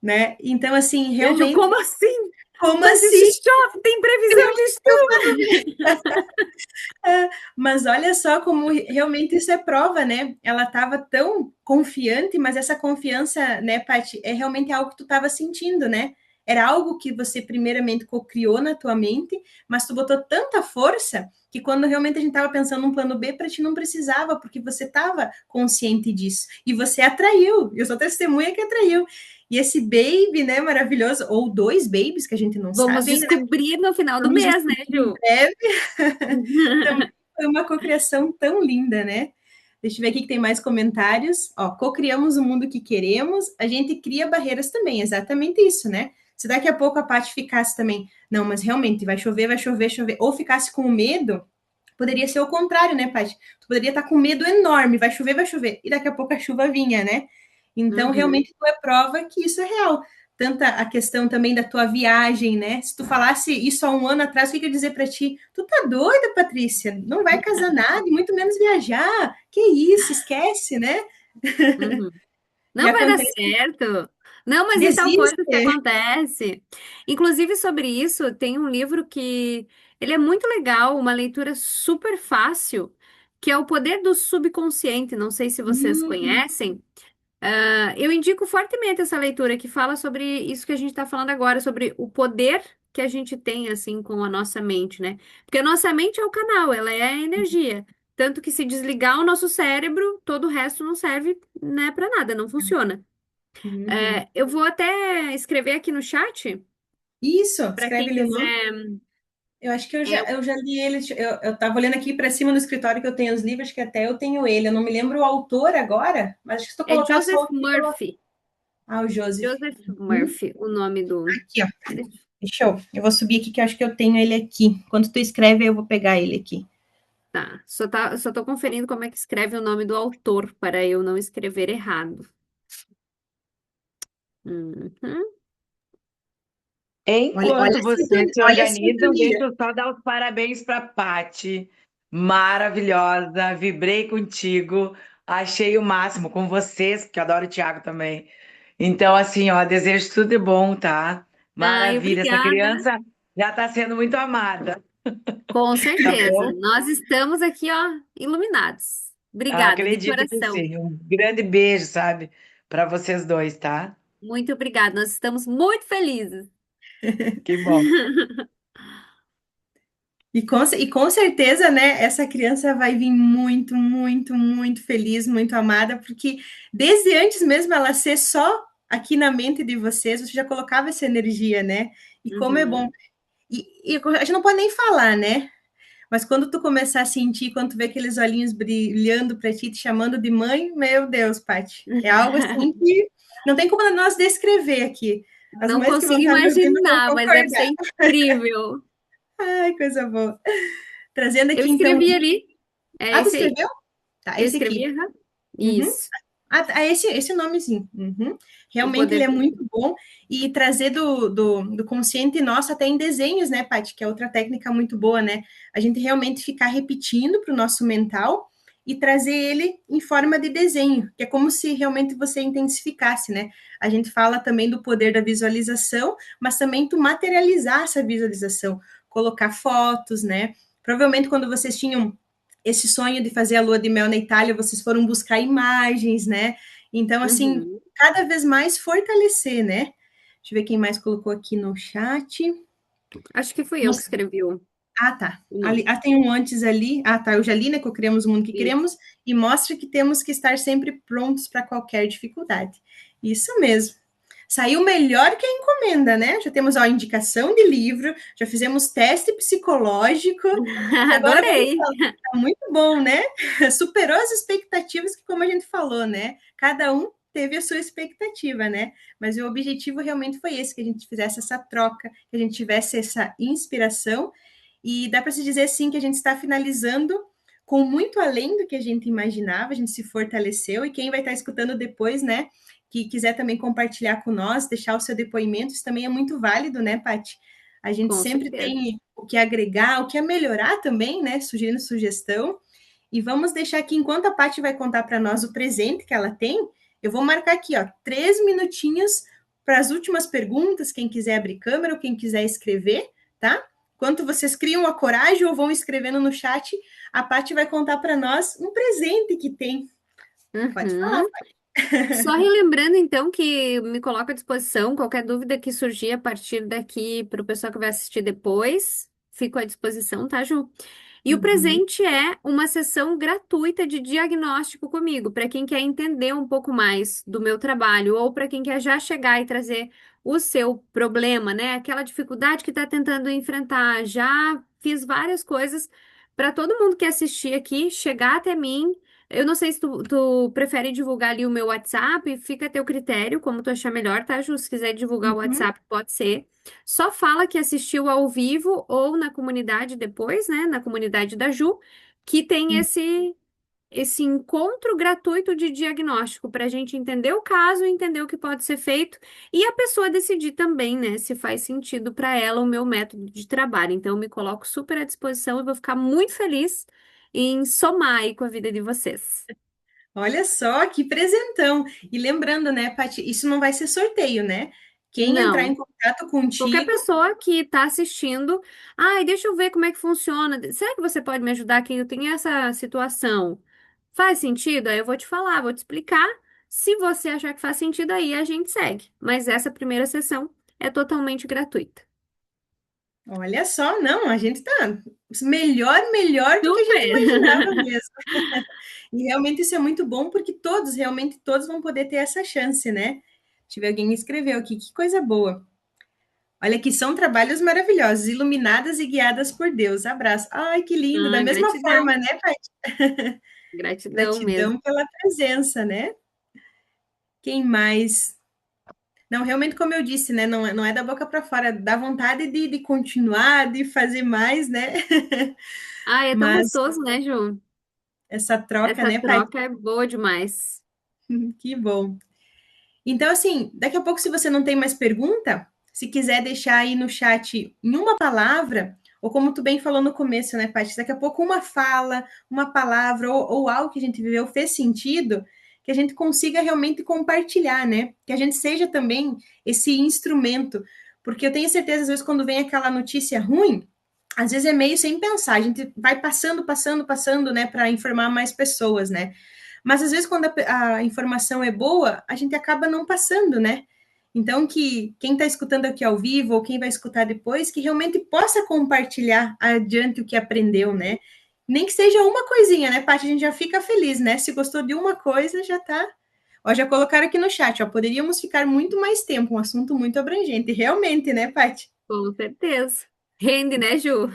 né? Então, assim, Vejo realmente, como assim? como Mas assim? isso chove, tem previsão de chuva. Mas olha só como realmente isso é prova, né? Ela estava tão confiante, mas essa confiança, né, Paty, é realmente algo que tu estava sentindo, né? Era algo que você primeiramente co-criou na tua mente, mas tu botou tanta força que quando realmente a gente estava pensando num plano B, para ti não precisava, porque você estava consciente disso. E você atraiu. Eu sou testemunha que atraiu. E esse baby, né, maravilhoso, ou dois babies que a gente não Vamos sabe ainda, né? descobrir no final do Vamos mês, né, descobrir em Ju? breve. Também foi uma cocriação tão linda, né? Deixa eu ver aqui que tem mais comentários. Ó, cocriamos o mundo que queremos, a gente cria barreiras também, exatamente isso, né? Se daqui a pouco a Paty ficasse também, não, mas realmente vai chover, chover, ou ficasse com medo, poderia ser o contrário, né, Paty? Tu poderia estar com medo enorme, vai chover, e daqui a pouco a chuva vinha, né? Então, Uhum. realmente, tu é prova que isso é real. Tanta a questão também da tua viagem, né? Se tu falasse isso há um ano atrás, o que eu ia dizer para ti? Tu tá doida, Patrícia? Não vai casar nada, e muito menos viajar. Que isso, esquece, né? Uhum. E Não vai dar acontece, certo. Não, mas e tal coisa que desiste. acontece? Inclusive sobre isso, tem um livro que ele é muito legal, uma leitura super fácil, que é O Poder do Subconsciente. Não sei se vocês Hum, conhecem. Eu indico fortemente essa leitura que fala sobre isso que a gente está falando agora, sobre o poder que a gente tem assim com a nossa mente, né? Porque a nossa mente é o canal, ela é a energia. Tanto que se desligar o nosso cérebro, todo o resto não serve, né, para nada, não funciona. uhum. Eu vou até escrever aqui no chat Isso, para escreve quem ali o nome. quiser. Eu acho que É, eu já li ele. Eu tava olhando aqui para cima no escritório que eu tenho os livros, que até eu tenho ele. Eu não me lembro o autor agora, mas acho que se tu é colocar só Joseph o título. Murphy. Ah, o Joseph. Joseph Uhum. Murphy, o nome do. Aqui, ó. Deixa eu. Eu vou subir aqui que eu acho que eu tenho ele aqui. Quando tu escreve, eu vou pegar ele aqui. Tá, só tô conferindo como é que escreve o nome do autor para eu não escrever errado. Uhum. Olha Enquanto a vocês sintonia. se Olha a organizam, deixa sintonia. eu só dar os parabéns para a Pati. Maravilhosa, vibrei contigo, achei o máximo com vocês, porque eu adoro o Thiago também. Então, assim, ó, desejo tudo de bom, tá? Ai, Maravilha, essa obrigada. criança já está sendo muito amada, Com tá certeza. bom? Nós estamos aqui, ó, iluminados. Obrigada, de Acredito que coração. sim. Um grande beijo, sabe, para vocês dois, tá? Muito obrigada. Nós estamos muito felizes. Que bom. E com certeza, né, essa criança vai vir muito feliz, muito amada, porque desde antes mesmo ela ser só aqui na mente de vocês, você já colocava essa energia, né? E como é bom. Uhum. E a gente não pode nem falar, né? Mas quando tu começar a sentir, quando tu vê aqueles olhinhos brilhando para ti, te chamando de mãe, meu Deus, Paty, é algo assim que não tem como nós descrever aqui. As Não mães que vão consigo estar me ouvindo vão imaginar, mas deve ser concordar. incrível. Ai, coisa boa. Trazendo Eu aqui, então... escrevi ali. É Ah, tu esse aí. escreveu? Tá, Eu esse escrevi, aqui. aham. Uhum. Isso. Ah, esse nomezinho. Uhum. O Realmente ele poder. é muito bom. E trazer do consciente nosso até em desenhos, né, Paty? Que é outra técnica muito boa, né? A gente realmente ficar repetindo para o nosso mental e trazer ele em forma de desenho, que é como se realmente você intensificasse, né? A gente fala também do poder da visualização, mas também tu materializar essa visualização, colocar fotos, né? Provavelmente quando vocês tinham esse sonho de fazer a lua de mel na Itália, vocês foram buscar imagens, né? Então, assim, Uhum. cada vez mais fortalecer, né? Deixa eu ver quem mais colocou aqui no chat. Acho que fui eu que Nossa. escrevi Ah, tá. o Ali, nome. tem um antes ali. Ah, tá. Eu já li, né? Que o Criamos o Mundo que Isso. Queremos e mostra que temos que estar sempre prontos para qualquer dificuldade. Isso mesmo. Saiu melhor que a encomenda, né? Já temos a indicação de livro, já fizemos teste psicológico e agora vamos Adorei. tá muito bom, né? Superou as expectativas que, como a gente falou, né? Cada um teve a sua expectativa, né? Mas o objetivo realmente foi esse, que a gente fizesse essa troca, que a gente tivesse essa inspiração. E dá para se dizer, sim, que a gente está finalizando com muito além do que a gente imaginava, a gente se fortaleceu, e quem vai estar escutando depois, né? Que quiser também compartilhar com nós, deixar o seu depoimento, isso também é muito válido, né, Paty? A gente Com sempre certeza. tem o que agregar, o que melhorar também, né? Sugerindo sugestão. E vamos deixar aqui, enquanto a Paty vai contar para nós o presente que ela tem, eu vou marcar aqui, ó, 3 minutinhos para as últimas perguntas, quem quiser abrir câmera ou quem quiser escrever, tá? Enquanto vocês criam a coragem ou vão escrevendo no chat, a Paty vai contar para nós um presente que tem. Pode falar, Uhum. Paty. Só relembrando, então, que me coloco à disposição, qualquer dúvida que surgir a partir daqui para o pessoal que vai assistir depois, fico à disposição, tá, Ju? E o Uhum, presente é uma sessão gratuita de diagnóstico comigo, para quem quer entender um pouco mais do meu trabalho, ou para quem quer já chegar e trazer o seu problema, né? Aquela dificuldade que está tentando enfrentar. Já fiz várias coisas para todo mundo que assistir aqui chegar até mim. Eu não sei se tu prefere divulgar ali o meu WhatsApp, fica a teu critério, como tu achar melhor, tá, Ju? Se quiser divulgar o uhum, WhatsApp, pode ser. Só fala que assistiu ao vivo ou na comunidade depois, né? Na comunidade da Ju, que tem uhum. esse encontro gratuito de diagnóstico para a gente entender o caso, entender o que pode ser feito e a pessoa decidir também, né? Se faz sentido para ela o meu método de trabalho. Então, eu me coloco super à disposição e vou ficar muito feliz em somar aí com a vida de vocês. Olha só que presentão. E lembrando, né, Paty, isso não vai ser sorteio, né? Quem entrar em Não. contato Qualquer contigo, pessoa que está assistindo, ai, deixa eu ver como é que funciona. Será que você pode me ajudar que eu tenho essa situação? Faz sentido? Aí eu vou te falar, vou te explicar. Se você achar que faz sentido, aí a gente segue. Mas essa primeira sessão é totalmente gratuita. olha só, não, a gente tá melhor do que a gente imaginava Super! mesmo. E realmente isso é muito bom, porque todos, realmente todos vão poder ter essa chance, né? Deixa eu ver, alguém escreveu aqui, que coisa boa. Olha que são trabalhos maravilhosos, iluminadas e guiadas por Deus. Abraço. Ai, que lindo, da Ah, mesma gratidão. forma, né, Paty? Gratidão mesmo. Gratidão pela presença, né? Quem mais? Não, realmente, como eu disse, né? Não é da boca para fora, dá vontade de continuar, de fazer mais, né? Ah, é tão Mas gostoso, né, Ju? essa troca, Essa né, Pai? troca é boa demais. Que bom. Então, assim, daqui a pouco, se você não tem mais pergunta, se quiser deixar aí no chat em uma palavra, ou como tu bem falou no começo, né, Paty? Daqui a pouco uma fala, uma palavra, ou algo que a gente viveu fez sentido, que a gente consiga realmente compartilhar, né? Que a gente seja também esse instrumento. Porque eu tenho certeza, às vezes, quando vem aquela notícia ruim, às vezes é meio sem pensar, a gente vai passando, né, para informar mais pessoas, né? Mas às vezes, quando a informação é boa, a gente acaba não passando, né? Então, que quem está escutando aqui ao vivo, ou quem vai escutar depois, que realmente possa compartilhar adiante o que aprendeu, né? Nem que seja uma coisinha, né, Paty? A gente já fica feliz, né? Se gostou de uma coisa, já tá. Ó, já colocaram aqui no chat, ó, poderíamos ficar muito mais tempo, um assunto muito abrangente. Realmente, né, Paty? Com certeza. Rende, né, Ju?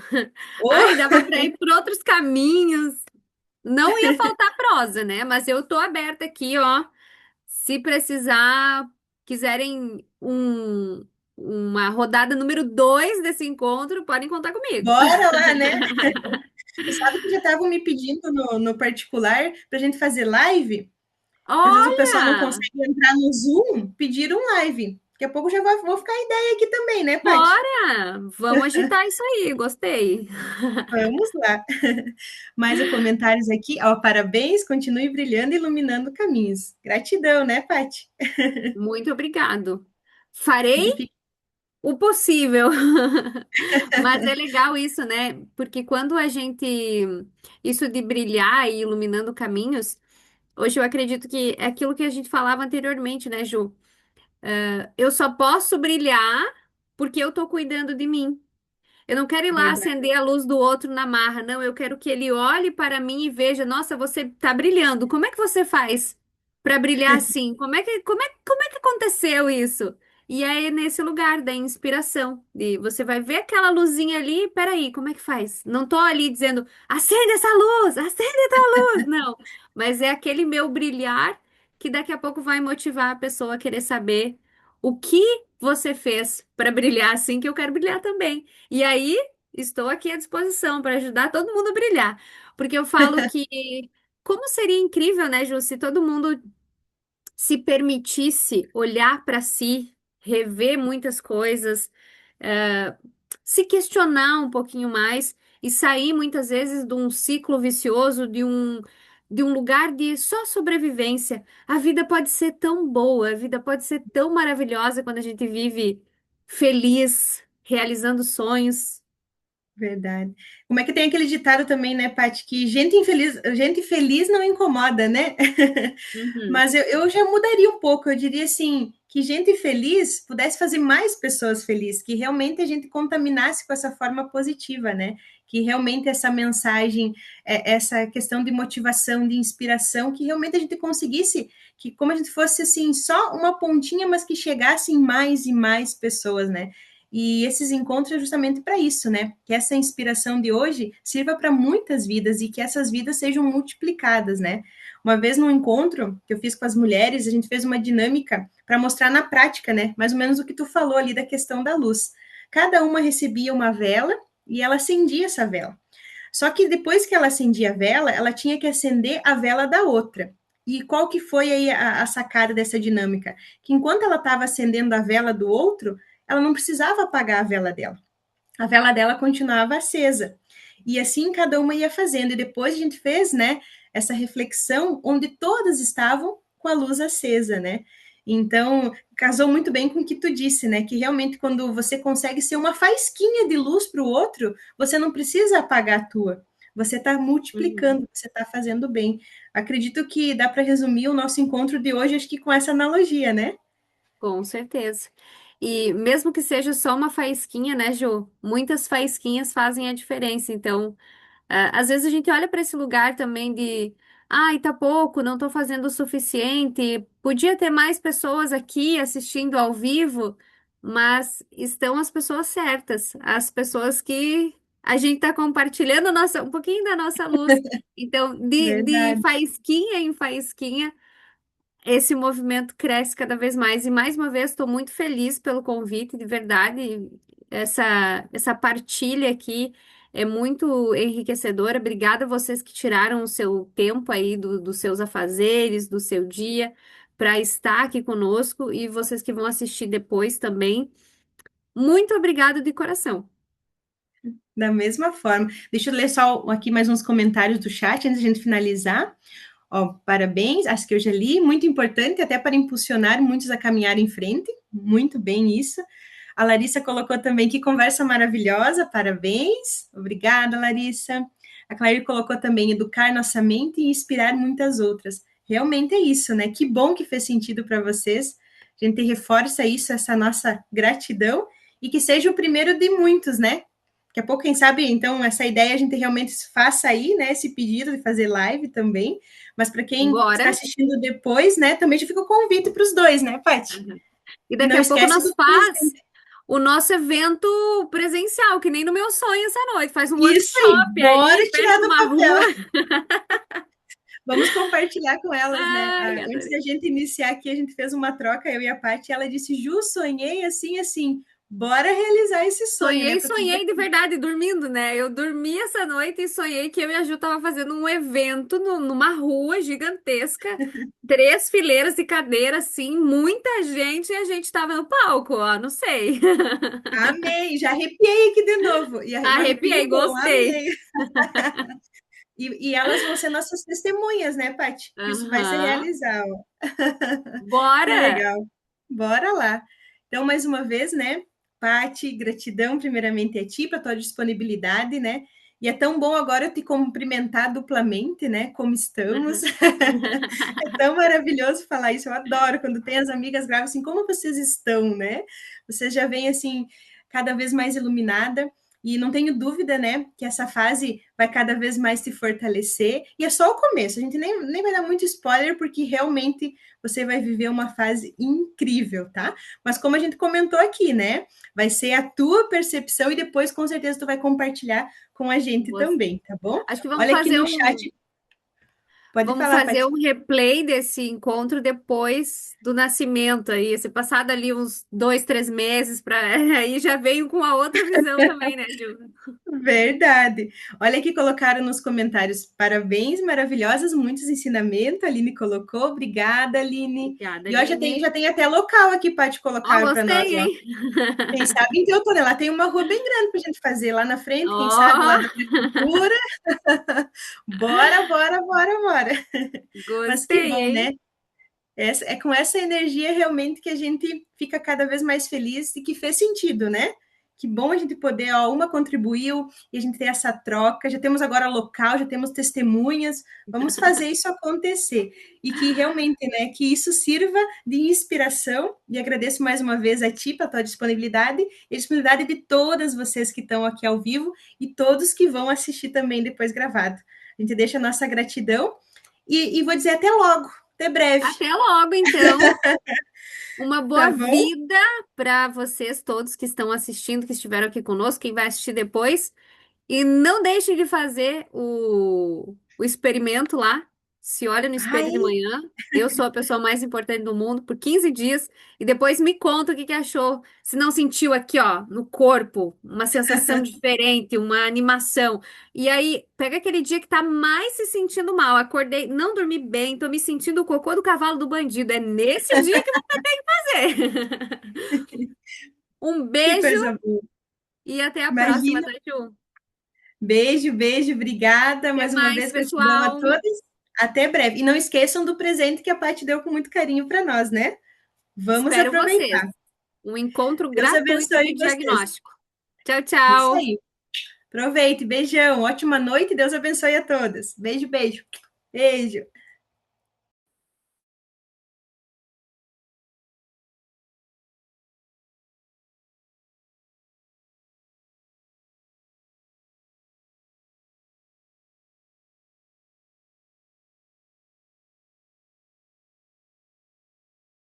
Oh, Ai, dava para ir por outros caminhos. Não ia faltar prosa, né? Mas eu tô aberta aqui, ó. Se precisar, quiserem uma rodada número 2 desse encontro, podem contar comigo. bora lá, né? Tu sabe que já estavam me pedindo no particular para a gente fazer live. Às vezes o pessoal não Olha, consegue entrar no Zoom, pediram live. Daqui a pouco já vou ficar a ideia aqui também, né, Paty? bora! Vamos agitar isso aí, gostei. Vamos lá. Mais comentários aqui. Ó, parabéns, continue brilhando e iluminando caminhos. Gratidão, né, Paty? Muito obrigado. Farei Edifica. o possível. Mas é legal isso, né? Porque quando a gente. Isso de brilhar e iluminando caminhos, hoje eu acredito que é aquilo que a gente falava anteriormente, né, Ju? Eu só posso brilhar porque eu tô cuidando de mim. Eu não quero ir lá Verdade. acender a luz do outro na marra, não. Eu quero que ele olhe para mim e veja, nossa, você está brilhando. Como é que você faz para brilhar assim? Como é que aconteceu isso? E é nesse lugar da inspiração. E você vai ver aquela luzinha ali, peraí, como é que faz? Não tô ali dizendo, acende essa luz, acende essa luz, não. Mas é aquele meu brilhar que daqui a pouco vai motivar a pessoa a querer saber o que você fez para brilhar assim, que eu quero brilhar também. E aí, estou aqui à disposição para ajudar todo mundo a brilhar. Porque eu falo que como seria incrível, né, Ju, se todo mundo se permitisse olhar para si, rever muitas coisas, eh, se questionar um pouquinho mais e sair muitas vezes de um ciclo vicioso, de um lugar de só sobrevivência. A vida pode ser tão boa, a vida pode ser tão maravilhosa quando a gente vive feliz, realizando sonhos. Verdade. Como é que tem aquele ditado também, né, Paty, que gente feliz não incomoda, né? Uhum, Mas eu já mudaria um pouco, eu diria assim, que gente feliz pudesse fazer mais pessoas felizes, que realmente a gente contaminasse com essa forma positiva, né? Que realmente essa mensagem, essa questão de motivação, de inspiração, que realmente a gente conseguisse, que como a gente fosse assim, só uma pontinha, mas que chegasse em mais e mais pessoas, né? E esses encontros é justamente para isso, né? Que essa inspiração de hoje sirva para muitas vidas e que essas vidas sejam multiplicadas, né? Uma vez num encontro que eu fiz com as mulheres, a gente fez uma dinâmica para mostrar na prática, né? Mais ou menos o que tu falou ali da questão da luz. Cada uma recebia uma vela e ela acendia essa vela. Só que depois que ela acendia a vela, ela tinha que acender a vela da outra. E qual que foi aí a sacada dessa dinâmica? Que enquanto ela estava acendendo a vela do outro, ela não precisava apagar a vela dela. A vela dela continuava acesa. E assim cada uma ia fazendo. E depois a gente fez, né, essa reflexão onde todas estavam com a luz acesa, né? Então, casou muito bem com o que tu disse, né? Que realmente quando você consegue ser uma faísquinha de luz para o outro, você não precisa apagar a tua. Você está uhum. multiplicando, você está fazendo bem. Acredito que dá para resumir o nosso encontro de hoje, acho que com essa analogia, né? Com certeza. E mesmo que seja só uma faísquinha, né, Ju? Muitas faísquinhas fazem a diferença. Então, às vezes a gente olha para esse lugar também de, ai, tá pouco, não tô fazendo o suficiente. Podia ter mais pessoas aqui assistindo ao vivo, mas estão as pessoas certas, as pessoas que a gente tá compartilhando um pouquinho da nossa luz. Então, de Verdade. faísquinha em faísquinha esse movimento cresce cada vez mais. E mais uma vez, estou muito feliz pelo convite, de verdade. Essa partilha aqui é muito enriquecedora. Obrigada a vocês que tiraram o seu tempo aí dos seus afazeres, do seu dia, para estar aqui conosco e vocês que vão assistir depois também. Muito obrigada de coração. Da mesma forma. Deixa eu ler só aqui mais uns comentários do chat antes de a gente finalizar. Ó, parabéns, acho que eu já li, muito importante até para impulsionar muitos a caminhar em frente. Muito bem isso. A Larissa colocou também que conversa maravilhosa, parabéns. Obrigada, Larissa. A Claire colocou também educar nossa mente e inspirar muitas outras. Realmente é isso, né? Que bom que fez sentido para vocês. A gente reforça isso, essa nossa gratidão, e que seja o primeiro de muitos, né? Daqui a pouco, quem sabe, então, essa ideia a gente realmente faça aí, né, esse pedido de fazer live também. Mas para quem está Bora. assistindo depois, né, também já fica o convite para os dois, né, Paty? Uhum. E E daqui não a pouco esquece nós do faz presente. o nosso evento presencial, que nem no meu sonho essa noite. Faz um Isso aí, workshop bora aí, tirar fecha do uma papel. rua. Vamos compartilhar com elas, né? Ai, Antes adorei. da gente iniciar aqui, a gente fez uma troca, eu e a Paty, e ela disse, Ju, sonhei assim, assim, bora realizar esse sonho, né? Sonhei, Para tu ver. sonhei de verdade, dormindo, né? Eu dormi essa noite e sonhei que eu e a Ju tava fazendo um evento numa rua gigantesca, 3 fileiras de cadeira, assim, muita gente e a gente tava no palco, ó, não sei. Amei, já arrepiei aqui de novo. E um Arrepiei, arrepio bom, gostei. amei. E elas vão ser nossas testemunhas, né, Paty? Que isso vai se Aham. realizar, ó. Que Bora! legal. Bora lá. Então, mais uma vez, né, Paty, gratidão primeiramente a ti, para tua disponibilidade, né? E é tão bom agora eu te cumprimentar duplamente, né? Como estamos. É tão maravilhoso falar isso. Eu adoro quando tem as amigas gravam assim, como vocês estão, né? Vocês já vêm assim, cada vez mais iluminada. E não tenho dúvida, né, que essa fase vai cada vez mais se fortalecer. E é só o começo, a gente nem vai dar muito spoiler, porque realmente você vai viver uma fase incrível, tá? Mas como a gente comentou aqui, né, vai ser a tua percepção e depois, com certeza, tu vai compartilhar com a gente Você- também, tá bom? Acho que Olha aqui no chat, pode vamos falar, fazer Paty. um replay desse encontro depois do nascimento aí, se passado ali uns 2, 3 meses para aí já veio com a outra visão também, né, Ju? Verdade. Olha que colocaram nos comentários. Parabéns, maravilhosas, muitos ensinamentos. A Aline colocou. Obrigada, Aline. Obrigada, E ó, Aline. já tem até local aqui para te Ó, colocar para nós, gostei, ó. hein? Quem sabe em Teutônia, lá tem uma rua bem grande para a gente fazer lá na frente, quem sabe lá Ó, da prefeitura. Bora, bora, bora, bora. Mas que gostei, bom, hein? né? É com essa energia realmente que a gente fica cada vez mais feliz e que fez sentido, né? Que bom a gente poder, ó, uma contribuiu e a gente tem essa troca. Já temos agora local, já temos testemunhas. Vamos fazer isso acontecer e que realmente, né, que isso sirva de inspiração. E agradeço mais uma vez a ti pela tua disponibilidade e a disponibilidade de todas vocês que estão aqui ao vivo e todos que vão assistir também depois gravado. A gente deixa a nossa gratidão e vou dizer até logo, até breve. Até logo, então. Uma Tá boa bom? vida para vocês todos que estão assistindo, que estiveram aqui conosco, quem vai assistir depois. E não deixe de fazer o experimento lá. Se olha no espelho Ai, de manhã. Eu sou a pessoa mais importante do mundo por 15 dias. E depois me conta o que que achou. Se não sentiu aqui, ó, no corpo, uma sensação diferente, uma animação. E aí, pega aquele dia que tá mais se sentindo mal. Acordei, não dormi bem, tô me sentindo o cocô do cavalo do bandido. É nesse dia que você tem que fazer. Um que beijo coisa boa. e até a próxima, Imagina. tá, Ju? Beijo, beijo, obrigada. Até Mais uma mais, vez, gratidão a pessoal. todos. Até breve. E não esqueçam do presente que a Paty deu com muito carinho para nós, né? Vamos Espero vocês. aproveitar. Um encontro Deus gratuito de abençoe vocês. diagnóstico. Tchau, Isso tchau. aí. Aproveite. Beijão. Ótima noite. Deus abençoe a todos. Beijo, beijo. Beijo.